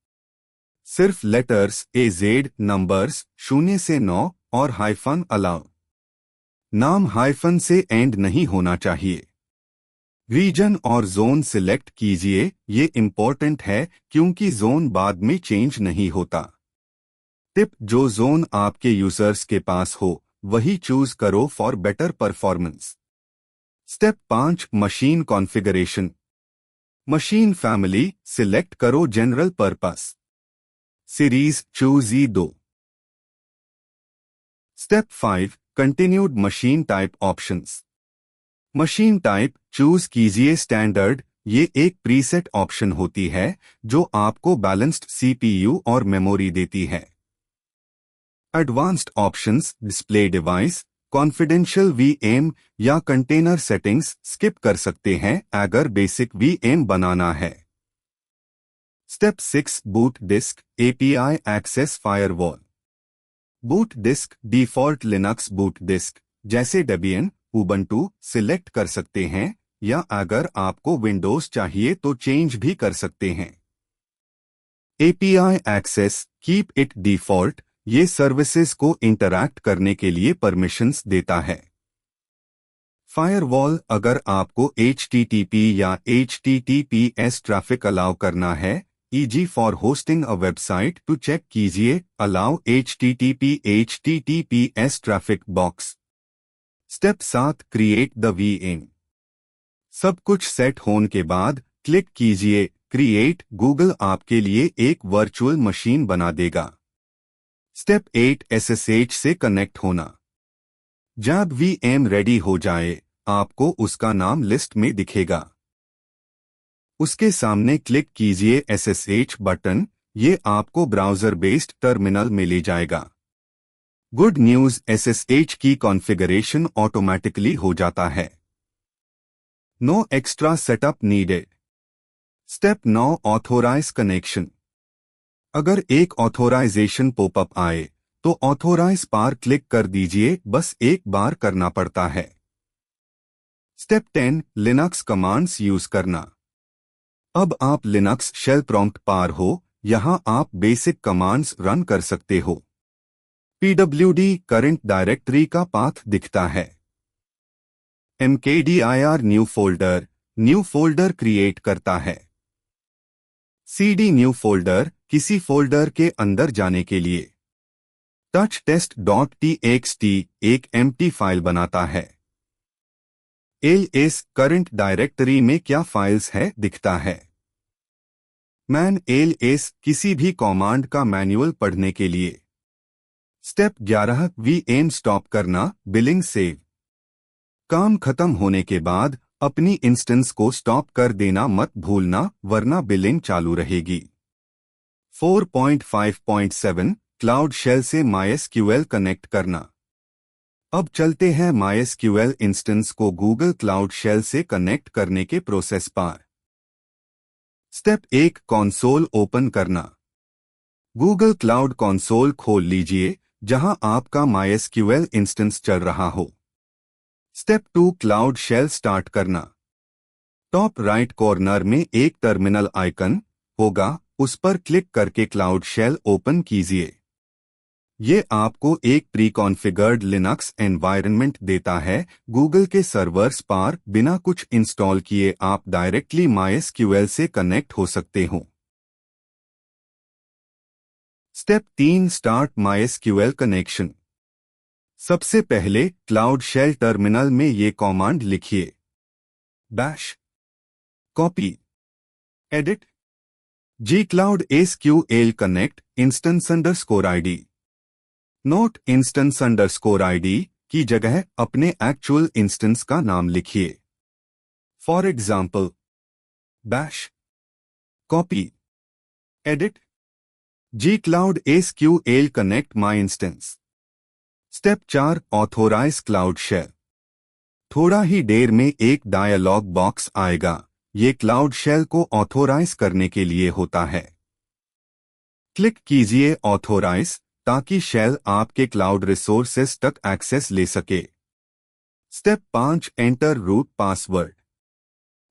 A: सिर्फ लेटर्स AZ, नंबर्स 0 से 9 और हाइफन अलाउ। नाम हाइफन से एंड नहीं होना चाहिए। रीजन और जोन सिलेक्ट कीजिए, ये इंपॉर्टेंट है क्योंकि जोन बाद में चेंज नहीं होता। टिप, जो जोन आपके यूजर्स के पास हो वही चूज करो for better performance. Step 5, machine configuration. Machine family select करो general purpose. Series choose E2। Step 5, continued machine type options. Machine type choose कीजिए स्टैंडर्ड, ये एक प्रीसेट ऑप्शन होती है जो आपको बैलेंस्ड CPU और मेमोरी देती है। Advanced options, display device, confidential VM या कंटेनर सेटिंग्स स्किप कर सकते हैं अगर बेसिक VM बनाना है। Step 6, boot disk API access firewall. Boot disk default Linux boot disk जैसे डेबियन, उबंटू सिलेक्ट कर सकते हैं या अगर आपको विंडोज चाहिए तो चेंज भी कर सकते हैं। API access keep it default, ये सर्विसेज को इंटरैक्ट करने के लिए परमिशंस देता है। फायरवॉल, अगर आपको HTTP या HTTPS ट्रैफिक अलाउ करना है, EG for hosting a website to check कीजिए allow HTTP/HTTPS traffic box. Step 7, create the VM। सब कुछ सेट होने के बाद क्लिक कीजिए क्रिएट, गूगल आपके लिए एक वर्चुअल मशीन बना देगा। स्टेप 8, SSH से कनेक्ट होना। जब VM रेडी हो जाए आपको उसका नाम लिस्ट में दिखेगा। उसके सामने क्लिक कीजिए SSH बटन, ये आपको ब्राउज़र बेस्ड टर्मिनल में ले जाएगा। गुड न्यूज़, SSH की कॉन्फ़िगरेशन ऑटोमेटिकली हो जाता है। No extra setup needed. Step 9, authorize connection. अगर एक ऑथोराइजेशन पॉपअप आए तो ऑथोराइज पर क्लिक कर दीजिए, बस एक बार करना पड़ता है। स्टेप 10, लिनक्स कमांड्स यूज करना। अब आप लिनक्स शेल प्रॉम्प्ट पर हो, यहां आप बेसिक कमांड्स रन कर सकते हो। pwd करंट डायरेक्टरी का पाथ दिखता है। mkdir न्यू फोल्डर क्रिएट करता है। cd न्यू फोल्डर किसी फोल्डर के अंदर जाने के लिए। टच टेस्ट डॉट txt एक एम्प्टी फाइल बनाता है। ls करंट डायरेक्टरी में क्या फाइल्स है दिखता है। मैन ls किसी भी कमांड का मैनुअल पढ़ने के लिए। स्टेप 11 VM स्टॉप करना, बिलिंग सेव। काम खत्म होने के बाद अपनी इंस्टेंस को स्टॉप कर देना मत भूलना, वरना बिलिंग चालू रहेगी। 4.5.7 क्लाउड शेल से MySQL कनेक्ट करना। अब चलते हैं MySQL इंस्टेंस को गूगल क्लाउड शेल से कनेक्ट करने के प्रोसेस पर। स्टेप 1 कंसोल ओपन करना। गूगल क्लाउड कंसोल खोल लीजिए जहां आपका MySQL इंस्टेंस चल रहा हो। स्टेप 2 क्लाउड शेल स्टार्ट करना। टॉप राइट कॉर्नर में एक टर्मिनल आइकन होगा, उस पर क्लिक करके क्लाउड शेल ओपन कीजिए। ये आपको एक प्री कॉन्फ़िगर्ड लिनक्स एनवायरनमेंट देता है। गूगल के सर्वर्स पर बिना कुछ इंस्टॉल किए आप डायरेक्टली MySQL से कनेक्ट हो सकते हो। Step 3 start MySQL connection. सबसे पहले क्लाउड शेल टर्मिनल में ये कमांड लिखिए। Bash copy edit gcloud SQL connect instance underscore ID। Note instance underscore ID की जगह अपने एक्चुअल इंस्टेंस का नाम लिखिए। For example bash copy edit gcloud SQL connect my instance. Step 4 authorize cloud shell. थोड़ा ही देर में एक डायलॉग बॉक्स आएगा। ये क्लाउड शेल को ऑथोराइज करने के लिए होता है। क्लिक कीजिए ऑथोराइज ताकि शेल आपके क्लाउड रिसोर्सेस तक एक्सेस ले सके। Step 5 enter root password.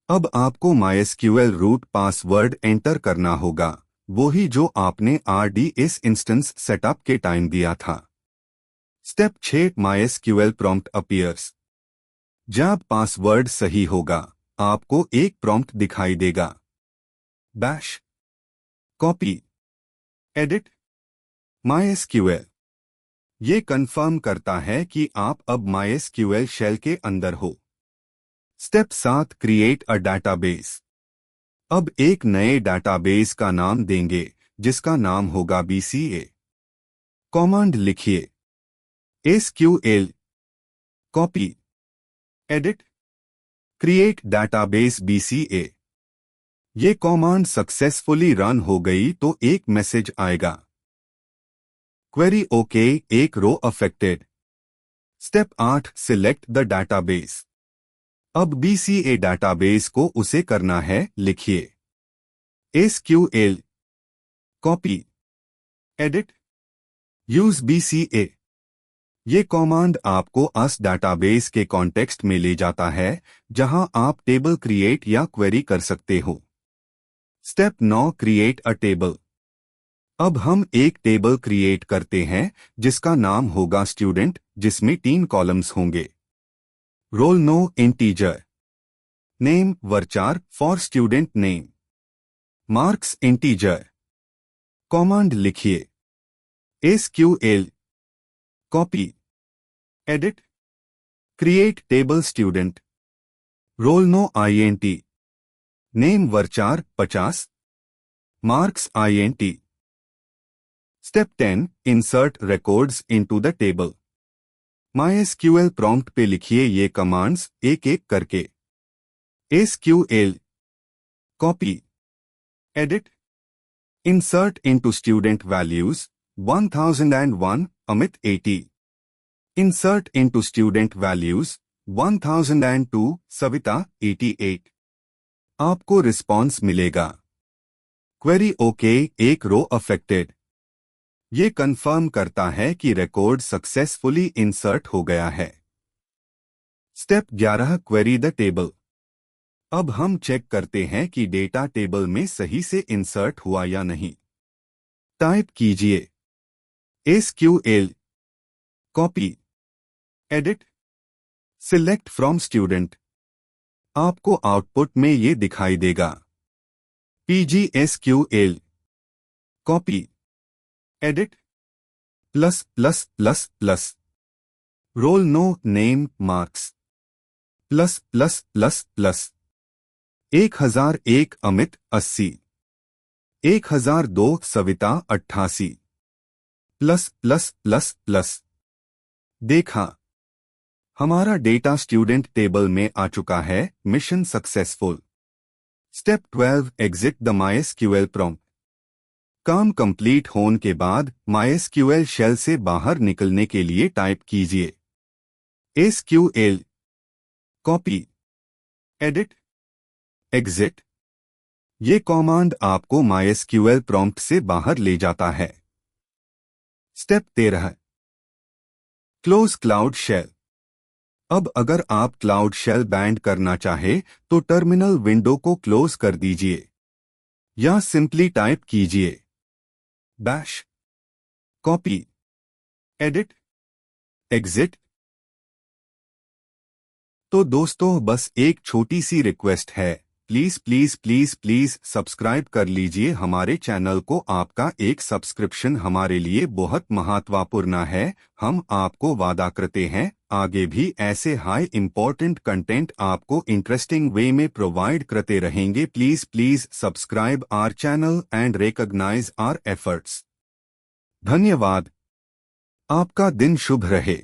A: अब आपको MySQL रूट पासवर्ड एंटर करना होगा, वही जो आपने RDS इंस्टेंस सेटअप के टाइम दिया था। Step 6 MySQL prompt appears. जब पासवर्ड सही होगा आपको एक प्रॉम्प्ट दिखाई देगा। Bash copy edit MySQL। ये कंफर्म करता है कि आप अब MySQL शेल के अंदर हो। Step 7 create a database. अब एक नए डाटाबेस का नाम देंगे जिसका नाम होगा BCA। कमांड लिखिए SQL copy edit create database BCA। ये कमांड सक्सेसफुली रन हो गई तो एक मैसेज आएगा। क्वेरी ओके एक row affected. Step 8 select the database. अब BCA डाटाबेस को उसे करना है, लिखिए SQL copy edit use BCA। ये कमांड आपको उस डाटाबेस के कॉन्टेक्स्ट में ले जाता है जहां आप टेबल क्रिएट या क्वेरी कर सकते हो। Step 9 create a table. अब हम एक टेबल क्रिएट करते हैं जिसका नाम होगा स्टूडेंट, जिसमें 3 कॉलम्स होंगे। Roll no integer, name varchar for student name, marks integer. Command लिखिए SQL copy edit create table student. Roll no INT, name varchar 50, marks INT। Step 10 insert records into the table. MySQL prompt पे लिखिए ये कमांड्स एक एक करके। SQL copy edit insert into student values 1001 Amit 80। Insert into student values 1002 Savita 88। आपको रिस्पॉन्स मिलेगा क्वेरी ओके एक रो अफेक्टेड। ये कंफर्म करता है कि रिकॉर्ड सक्सेसफुली इंसर्ट हो गया है। Step 11 query the table. अब हम चेक करते हैं कि डेटा टेबल में सही से इंसर्ट हुआ या नहीं। टाइप कीजिए SQL copy edit select from student. आपको आउटपुट में ये दिखाई देगा PGSQL copy edit plus plus plus plus roll no name marks plus plus plus plus 1001 Amit 80 1002 Savita 88 plus plus plus plus देखा हमारा डेटा स्टूडेंट टेबल में आ चुका है। Mission successful. Step 12 exit the MySQL prompt. काम कंप्लीट होने के बाद MySQL शेल से बाहर निकलने के लिए टाइप कीजिए SQL कॉपी एडिट एग्जिट। ये कमांड आपको MySQL प्रॉम्प्ट से बाहर ले जाता है। Step 13 close cloud shell. अब अगर आप क्लाउड शेल बैंड करना चाहे तो टर्मिनल विंडो को क्लोज कर दीजिए या सिंपली टाइप कीजिए बैश कॉपी एडिट एग्जिट। तो दोस्तों बस एक छोटी सी रिक्वेस्ट है, please please please please subscribe कर लीजिए हमारे चैनल को। आपका एक सब्सक्रिप्शन हमारे लिए बहुत महत्वपूर्ण है। हम आपको वादा करते हैं आगे भी ऐसे हाई इम्पोर्टेंट कंटेंट आपको इंटरेस्टिंग वे में प्रोवाइड करते रहेंगे। Please please subscribe our channel and recognize our efforts. धन्यवाद। आपका दिन शुभ रहे।